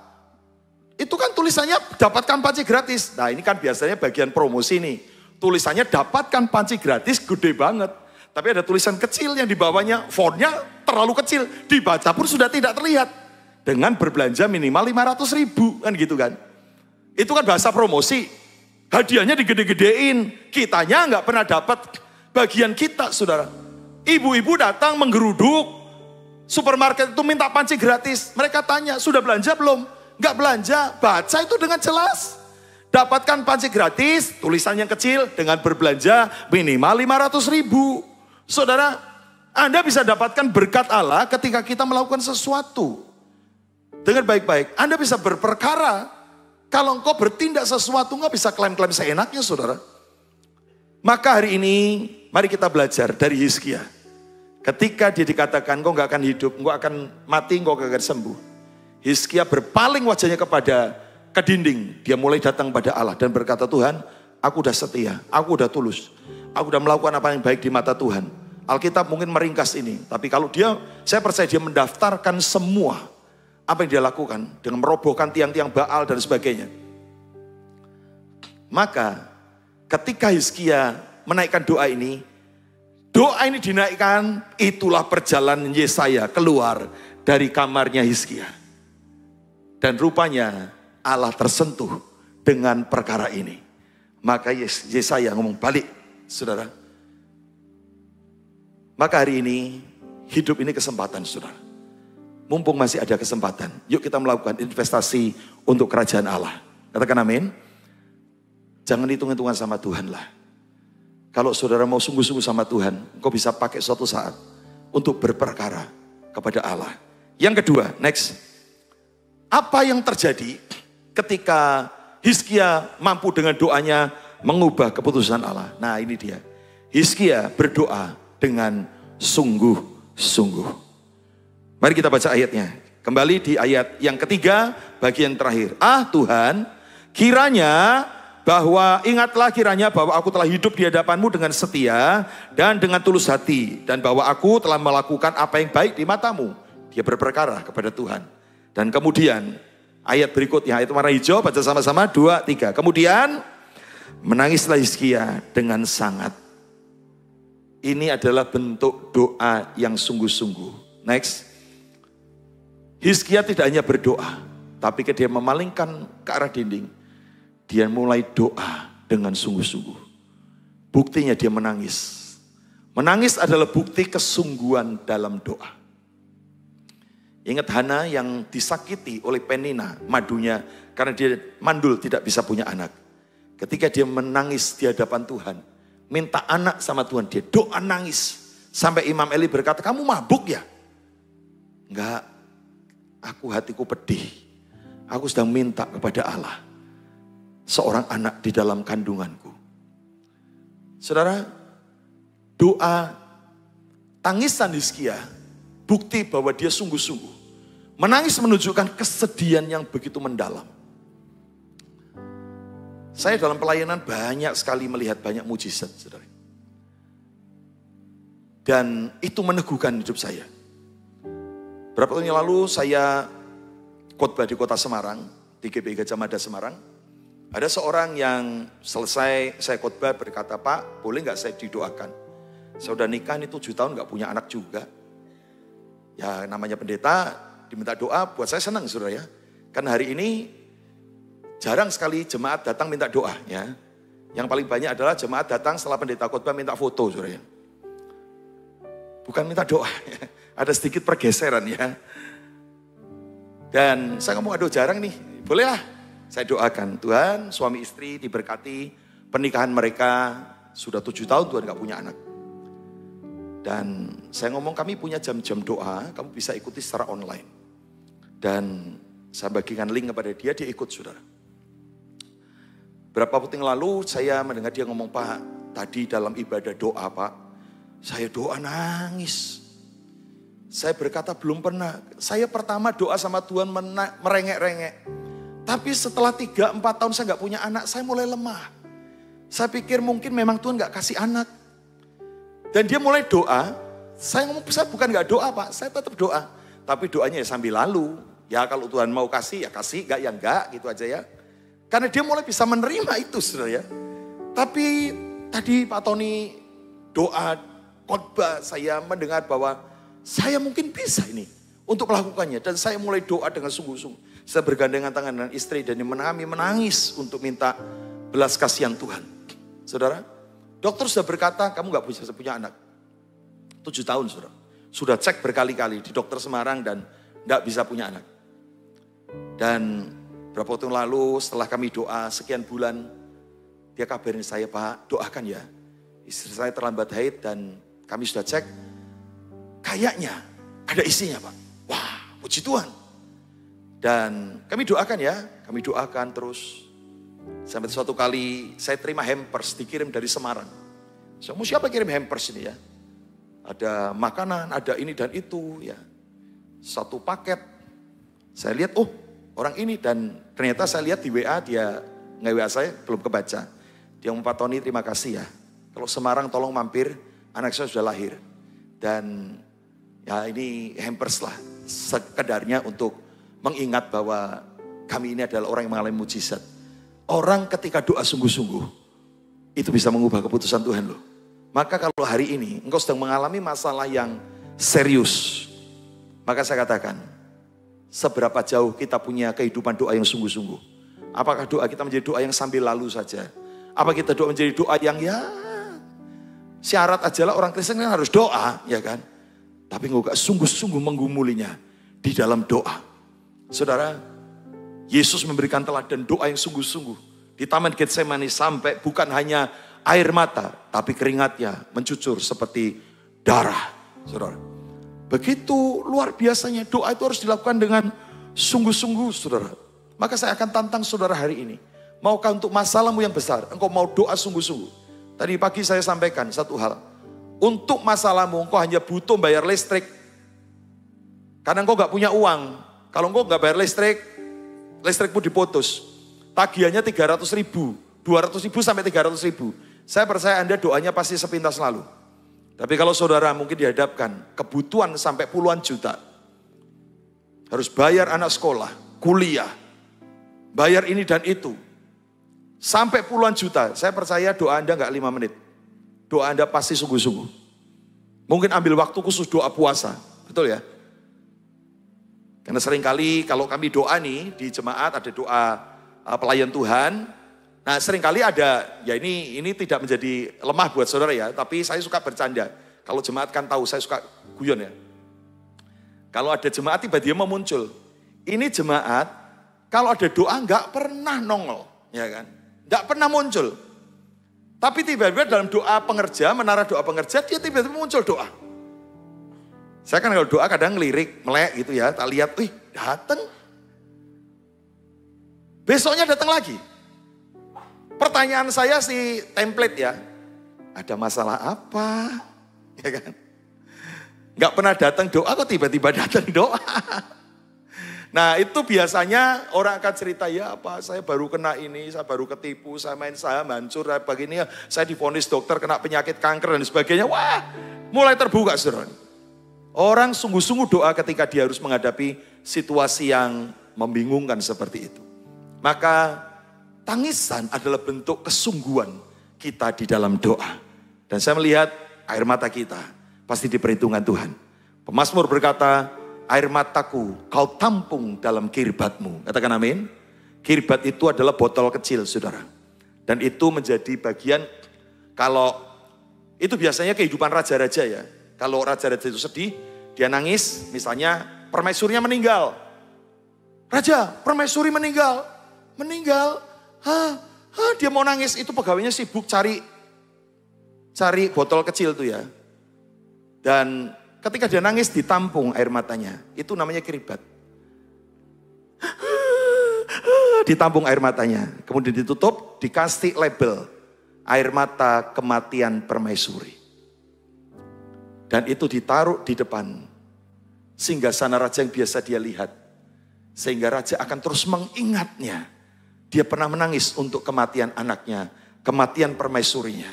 Itu kan tulisannya dapatkan panci gratis. Nah ini kan biasanya bagian promosi nih. Tulisannya dapatkan panci gratis gede banget. Tapi ada tulisan kecil yang di bawahnya, fontnya terlalu kecil. Dibaca pun sudah tidak terlihat. Dengan berbelanja minimal 500.000 kan gitu kan. Itu kan bahasa promosi. Hadiahnya digede-gedein. Kitanya nggak pernah dapat bagian kita, saudara. Ibu-ibu datang menggeruduk. Supermarket itu minta panci gratis. Mereka tanya, sudah belanja belum? Nggak belanja. Baca itu dengan jelas. Dapatkan panci gratis, tulisan yang kecil dengan berbelanja minimal 500.000. Saudara, Anda bisa dapatkan berkat Allah ketika kita melakukan sesuatu. Dengan baik-baik, Anda bisa berperkara. Kalau engkau bertindak sesuatu, nggak bisa klaim-klaim seenaknya, saudara. Maka hari ini, mari kita belajar dari Hizkia. Ketika dia dikatakan, engkau nggak akan hidup, engkau akan mati, engkau nggak akan sembuh. Hizkia berpaling wajahnya ke dinding. Dia mulai datang pada Allah dan berkata, Tuhan, aku udah setia, aku udah tulus. Aku udah melakukan apa yang baik di mata Tuhan. Alkitab mungkin meringkas ini. Tapi kalau saya percaya dia mendaftarkan semua apa yang dia lakukan dengan merobohkan tiang-tiang Baal dan sebagainya. Maka ketika Hizkia menaikkan doa ini dinaikkan, itulah perjalanan Yesaya keluar dari kamarnya Hizkia. Dan rupanya Allah tersentuh dengan perkara ini. Maka Yesaya ngomong balik, saudara. Maka hari ini hidup ini kesempatan, saudara. Mumpung masih ada kesempatan, yuk kita melakukan investasi untuk kerajaan Allah. Katakan amin. Jangan hitung-hitungan sama Tuhan lah. Kalau saudara mau sungguh-sungguh sama Tuhan, engkau bisa pakai suatu saat untuk berperkara kepada Allah. Yang kedua, next. Apa yang terjadi ketika Hizkia mampu dengan doanya mengubah keputusan Allah? Nah ini dia. Hizkia berdoa dengan sungguh-sungguh. Mari kita baca ayatnya. Kembali di ayat yang ketiga, bagian terakhir. Tuhan, ingatlah kiranya bahwa aku telah hidup di hadapanmu dengan setia dan dengan tulus hati. Dan bahwa aku telah melakukan apa yang baik di matamu. Dia berperkara kepada Tuhan. Dan kemudian ayat berikutnya, ayat warna hijau, baca sama-sama, 2, 3. Kemudian menangislah Hizkia dengan sangat. Ini adalah bentuk doa yang sungguh-sungguh. Next. Hizkia tidak hanya berdoa, tapi ketika dia memalingkan ke arah dinding, dia mulai doa dengan sungguh-sungguh. Buktinya dia menangis. Menangis adalah bukti kesungguhan dalam doa. Ingat Hana yang disakiti oleh Penina, madunya, karena dia mandul tidak bisa punya anak. Ketika dia menangis di hadapan Tuhan, minta anak sama Tuhan, dia doa nangis. Sampai Imam Eli berkata, kamu mabuk ya? Enggak. Hatiku pedih. Aku sedang minta kepada Allah seorang anak di dalam kandunganku. Saudara, doa tangisan Hizkia bukti bahwa dia sungguh-sungguh. Menangis menunjukkan kesedihan yang begitu mendalam. Saya dalam pelayanan banyak sekali melihat banyak mujizat, saudara. Dan itu meneguhkan hidup saya. Berapa tahun yang lalu saya khotbah di kota Semarang, di GBI Gajah Mada Semarang. Ada seorang yang selesai saya khotbah berkata, Pak, boleh nggak saya didoakan? Saya udah nikah ini 7 tahun nggak punya anak juga. Ya namanya pendeta diminta doa, buat saya senang saudara ya. Kan hari ini jarang sekali jemaat datang minta doa ya. Yang paling banyak adalah jemaat datang setelah pendeta khotbah minta foto saudara ya. Bukan minta doa ya. Ada sedikit pergeseran ya. Dan saya ngomong, aduh jarang nih, bolehlah saya doakan. Tuhan, suami istri diberkati, pernikahan mereka sudah 7 tahun Tuhan gak punya anak. Dan saya ngomong kami punya jam-jam doa, kamu bisa ikuti secara online. Dan saya bagikan link kepada dia, dia ikut saudara. Berapa waktu yang lalu saya mendengar dia ngomong, Pak, tadi dalam ibadah doa Pak, saya doa nangis. Saya berkata belum pernah. Saya pertama doa sama Tuhan merengek-rengek. Tapi setelah 3-4 tahun saya gak punya anak, saya mulai lemah. Saya pikir mungkin memang Tuhan gak kasih anak. Dan dia mulai doa. Saya ngomong, saya bukan gak doa Pak, saya tetap doa. Tapi doanya ya sambil lalu. Ya kalau Tuhan mau kasih, ya kasih. Gak ya enggak, gitu aja ya. Karena dia mulai bisa menerima itu saudara ya. Tapi tadi Pak Tony doa, khotbah, saya mendengar bahwa saya mungkin bisa ini untuk melakukannya. Dan saya mulai doa dengan sungguh-sungguh. Saya bergandengan tangan dengan istri dan menangis untuk minta belas kasihan Tuhan. Saudara, dokter sudah berkata kamu gak bisa punya anak. 7 tahun saudara. Sudah cek berkali-kali di dokter Semarang dan gak bisa punya anak. Dan berapa waktu yang lalu setelah kami doa sekian bulan, dia kabarin saya, Pak doakan ya. Istri saya terlambat haid dan kami sudah cek. Kayaknya ada isinya Pak. Wah, puji Tuhan. Dan kami doakan ya, kami doakan terus. Sampai suatu kali saya terima hampers dikirim dari Semarang. Saya mau siapa kirim hampers ini ya? Ada makanan, ada ini dan itu ya. Satu paket. Saya lihat, oh orang ini, dan ternyata saya lihat di WA dia nge-WA saya belum kebaca. Dia ngomong, Pak Tony terima kasih ya. Kalau Semarang tolong mampir, anak saya sudah lahir. Dan ya ini hampers lah, sekedarnya untuk mengingat bahwa kami ini adalah orang yang mengalami mujizat. Orang ketika doa sungguh-sungguh, itu bisa mengubah keputusan Tuhan loh. Maka kalau hari ini engkau sedang mengalami masalah yang serius, maka saya katakan, seberapa jauh kita punya kehidupan doa yang sungguh-sungguh. Apakah doa kita menjadi doa yang sambil lalu saja? Apa kita doa menjadi doa yang ya syarat aja lah, orang Kristen kan harus doa, ya kan? Tapi enggak sungguh-sungguh menggumulinya di dalam doa. Saudara, Yesus memberikan teladan doa yang sungguh-sungguh. Di Taman Getsemani sampai bukan hanya air mata, tapi keringatnya mencucur seperti darah. Saudara, begitu luar biasanya doa itu harus dilakukan dengan sungguh-sungguh saudara. Maka saya akan tantang saudara hari ini. Maukah untuk masalahmu yang besar, engkau mau doa sungguh-sungguh. Tadi pagi saya sampaikan satu hal. Untuk masalahmu engkau hanya butuh bayar listrik. Karena engkau gak punya uang. Kalau engkau gak bayar listrik, listrikmu diputus. Tagihannya 300 ribu. 200 ribu sampai 300 ribu. Saya percaya Anda doanya pasti sepintas lalu. Tapi kalau saudara mungkin dihadapkan kebutuhan sampai puluhan juta. Harus bayar anak sekolah, kuliah. Bayar ini dan itu. Sampai puluhan juta. Saya percaya doa Anda gak 5 menit. Doa Anda pasti sungguh-sungguh. Mungkin ambil waktu khusus doa puasa. Betul ya? Karena seringkali kalau kami doa nih di jemaat ada doa pelayan Tuhan. Nah seringkali ada, ya ini tidak menjadi lemah buat saudara ya. Tapi saya suka bercanda. Kalau jemaat kan tahu saya suka guyon ya. Kalau ada jemaat tiba-tiba muncul. Ini jemaat kalau ada doa nggak pernah nongol. Ya kan? Nggak pernah muncul. Tapi tiba-tiba dalam doa pengerja, menara doa pengerja, dia tiba-tiba muncul doa. Saya kan kalau doa kadang ngelirik, melek gitu ya. Tak lihat, wih datang. Besoknya datang lagi. Pertanyaan saya si template ya. Ada masalah apa? Ya kan? Gak pernah datang doa, kok tiba-tiba datang doa. Nah itu biasanya orang akan cerita, ya apa saya baru kena ini, saya baru ketipu, saya main saham hancur, begini ya, saya divonis dokter kena penyakit kanker dan sebagainya. Wah mulai terbuka saudara. Orang sungguh-sungguh doa ketika dia harus menghadapi situasi yang membingungkan seperti itu. Maka tangisan adalah bentuk kesungguhan kita di dalam doa. Dan saya melihat air mata kita pasti diperhitungkan Tuhan. Pemazmur berkata, air mataku kau tampung dalam kirbatmu. Katakan amin. Kirbat itu adalah botol kecil saudara. Dan itu menjadi bagian, kalau itu biasanya kehidupan raja-raja ya. Kalau raja-raja itu sedih, dia nangis, misalnya permaisurnya meninggal. Raja, permaisuri meninggal. Meninggal. Dia mau nangis, itu pegawainya sibuk cari botol kecil tuh ya. Dan ketika dia nangis ditampung air matanya. Itu namanya kiribat. Ditampung air matanya. Kemudian ditutup, dikasih label. Air mata kematian permaisuri. Dan itu ditaruh di depan. Singgasana raja yang biasa dia lihat. Sehingga raja akan terus mengingatnya. Dia pernah menangis untuk kematian anaknya. Kematian permaisurinya.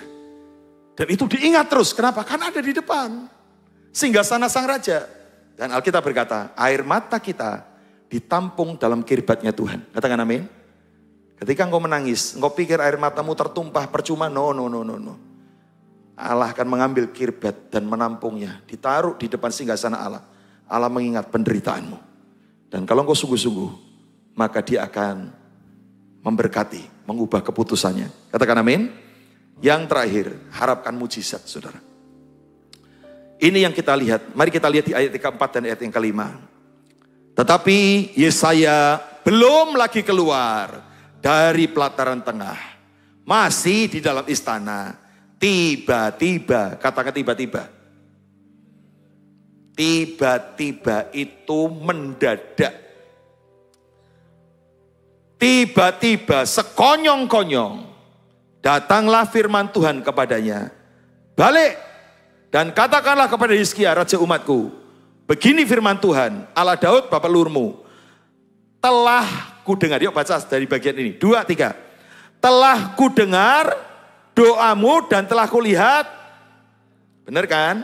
Dan itu diingat terus. Kenapa? Karena ada di depan. Singgasana sang raja. Dan Alkitab berkata, air mata kita ditampung dalam kiribatnya Tuhan. Katakan amin. Ketika engkau menangis, engkau pikir air matamu tertumpah percuma. No. Allah akan mengambil kiribat dan menampungnya. Ditaruh di depan singgasana Allah. Allah mengingat penderitaanmu. Dan kalau engkau sungguh-sungguh, maka dia akan memberkati, mengubah keputusannya. Katakan amin. Yang terakhir, harapkan mujizat, saudara. Ini yang kita lihat. Mari kita lihat di ayat yang keempat dan ayat yang kelima. Tetapi Yesaya belum lagi keluar dari pelataran tengah. Masih di dalam istana. Tiba-tiba, katakan tiba-tiba. Tiba-tiba itu mendadak. Tiba-tiba sekonyong-konyong. Datanglah firman Tuhan kepadanya. Balik dan katakanlah kepada Hizkia, raja umatku. Begini firman Tuhan, Allah Daud bapak leluhurmu. Telah kudengar, yuk baca dari bagian ini. 2, 3. Telah kudengar doamu dan telah kulihat. Benar kan?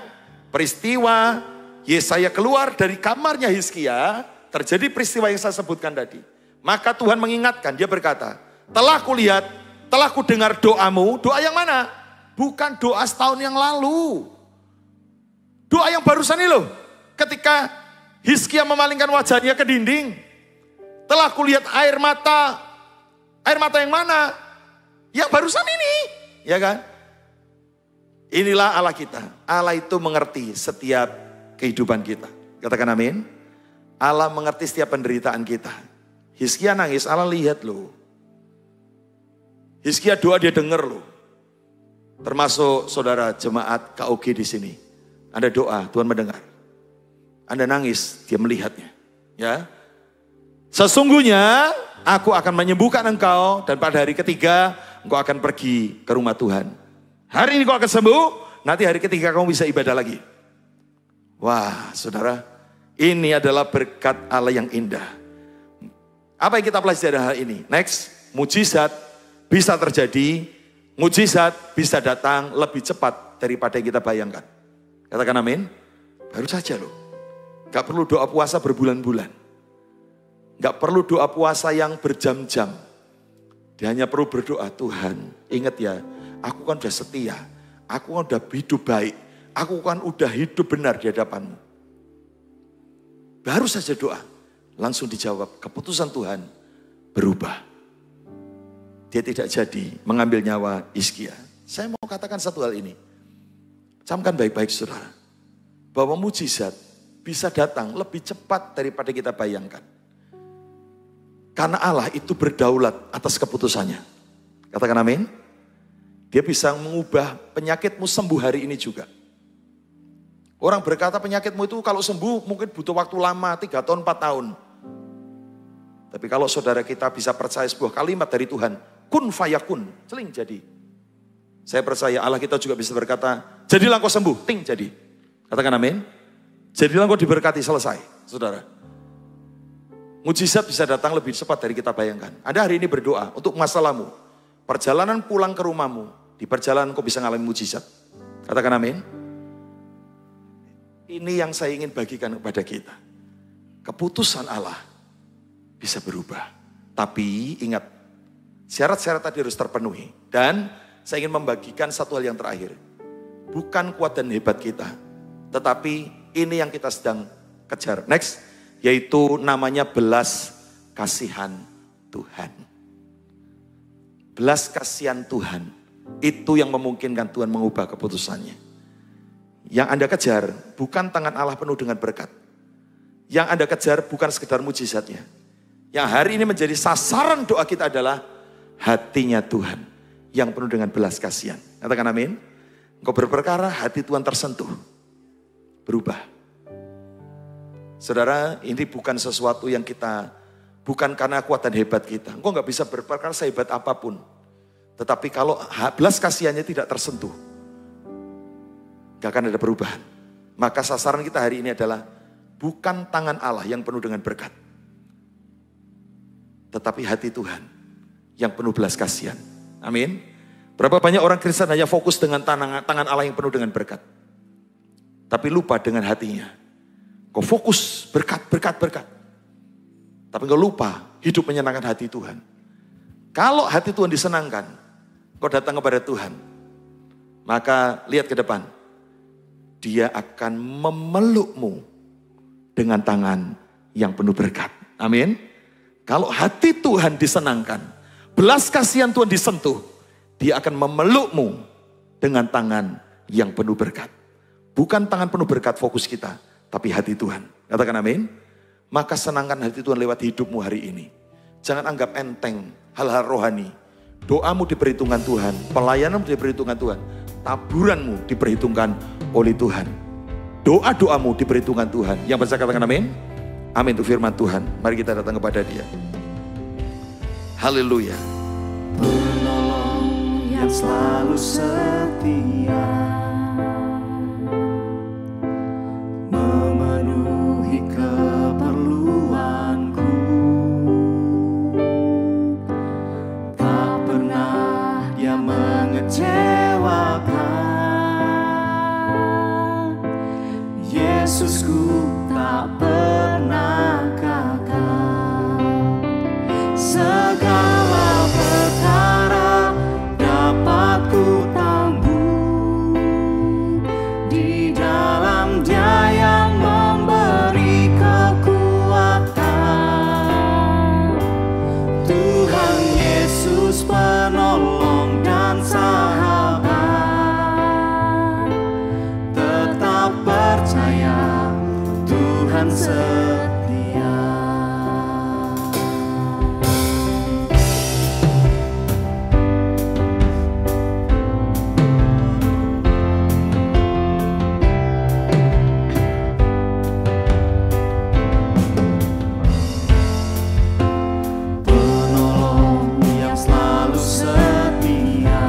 Peristiwa Yesaya keluar dari kamarnya Hizkia. Terjadi peristiwa yang saya sebutkan tadi. Maka Tuhan mengingatkan, dia berkata, telah kulihat, telah kudengar doamu. Doa yang mana? Bukan doa setahun yang lalu. Doa yang barusan ini loh. Ketika Hizkia memalingkan wajahnya ke dinding. Telah kulihat air mata. Air mata yang mana? Yang barusan ini. Ya kan? Inilah Allah kita. Allah itu mengerti setiap kehidupan kita. Katakan amin. Allah mengerti setiap penderitaan kita. Hizkia nangis, Allah lihat loh. Hizkia doa dia dengar loh. Termasuk saudara jemaat KOG di sini. Anda doa, Tuhan mendengar. Anda nangis, dia melihatnya. Ya. Sesungguhnya aku akan menyembuhkan engkau dan pada hari ketiga engkau akan pergi ke rumah Tuhan. Hari ini kau akan sembuh, nanti hari ketiga kamu bisa ibadah lagi. Wah, saudara, ini adalah berkat Allah yang indah. Apa yang kita pelajari dari hal ini? Next, mujizat bisa terjadi, mujizat bisa datang lebih cepat daripada yang kita bayangkan. Katakan amin. Baru saja loh. Gak perlu doa puasa berbulan-bulan. Gak perlu doa puasa yang berjam-jam. Dia hanya perlu berdoa, Tuhan ingat ya, aku kan udah setia. Aku kan udah hidup baik. Aku kan udah hidup benar di hadapanmu. Baru saja doa. Langsung dijawab, keputusan Tuhan berubah. Dia tidak jadi mengambil nyawa Hizkia. Saya mau katakan satu hal ini. Camkan baik-baik saudara. Bahwa mujizat bisa datang lebih cepat daripada kita bayangkan. Karena Allah itu berdaulat atas keputusannya. Katakan amin. Dia bisa mengubah penyakitmu sembuh hari ini juga. Orang berkata penyakitmu itu kalau sembuh mungkin butuh waktu lama, 3 tahun, 4 tahun. Tapi kalau saudara kita bisa percaya sebuah kalimat dari Tuhan, kun fayakun, celing jadi. Saya percaya Allah kita juga bisa berkata, jadilah kau sembuh, ting jadi. Katakan amin. Jadilah kau diberkati, selesai, saudara. Mujizat bisa datang lebih cepat dari kita bayangkan. Anda hari ini berdoa untuk masalahmu. Perjalanan pulang ke rumahmu, di perjalanan kau bisa ngalamin mujizat. Katakan amin. Ini yang saya ingin bagikan kepada kita. Keputusan Allah bisa berubah. Tapi ingat, syarat-syarat tadi harus terpenuhi. Dan saya ingin membagikan satu hal yang terakhir. Bukan kuat dan hebat kita. Tetapi ini yang kita sedang kejar. Next, yaitu namanya belas kasihan Tuhan. Belas kasihan Tuhan. Itu yang memungkinkan Tuhan mengubah keputusannya. Yang Anda kejar bukan tangan Allah penuh dengan berkat. Yang Anda kejar bukan sekedar mujizatnya. Yang hari ini menjadi sasaran doa kita adalah hatinya Tuhan yang penuh dengan belas kasihan. Katakan amin. Engkau berperkara, hati Tuhan tersentuh, berubah. Saudara, ini bukan sesuatu yang kita, bukan karena kuat dan hebat kita. Engkau gak bisa berperkara sehebat apapun. Tetapi kalau belas kasihannya tidak tersentuh, gak akan ada perubahan. Maka sasaran kita hari ini adalah bukan tangan Allah yang penuh dengan berkat, tetapi hati Tuhan yang penuh belas kasihan. Amin. Berapa banyak orang Kristen hanya fokus dengan tangan Allah yang penuh dengan berkat, tapi lupa dengan hatinya. Kau fokus berkat. Tapi kau lupa hidup menyenangkan hati Tuhan. Kalau hati Tuhan disenangkan, kau datang kepada Tuhan, maka lihat ke depan. Dia akan memelukmu dengan tangan yang penuh berkat. Amin. Kalau hati Tuhan disenangkan, belas kasihan Tuhan disentuh, dia akan memelukmu dengan tangan yang penuh berkat. Bukan tangan penuh berkat fokus kita, tapi hati Tuhan. Katakan amin. Maka senangkan hati Tuhan lewat hidupmu hari ini. Jangan anggap enteng hal-hal rohani. Doamu diperhitungkan Tuhan, pelayananmu diperhitungkan Tuhan, taburanmu diperhitungkan oleh Tuhan. Doa-doamu diperhitungkan Tuhan. Yang percaya katakan amin. Amin, itu firman Tuhan. Mari kita datang kepada Dia. Haleluya. Penolong yang selalu setia, memenuhi keperluanku. Tak pernah Dia mengecewakan. Yesusku tak pernah gagal. Segala perkara dapat ku tanggung di dalam Dia yang memberi kekuatan. Tuhan Yesus penolong dan sahabat, tetap percaya Tuhan setia. Penolong yang selalu setia,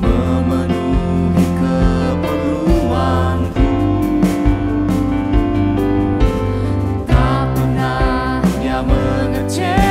memenuhi keperluanku. Tak pernah Dia mengecewakan.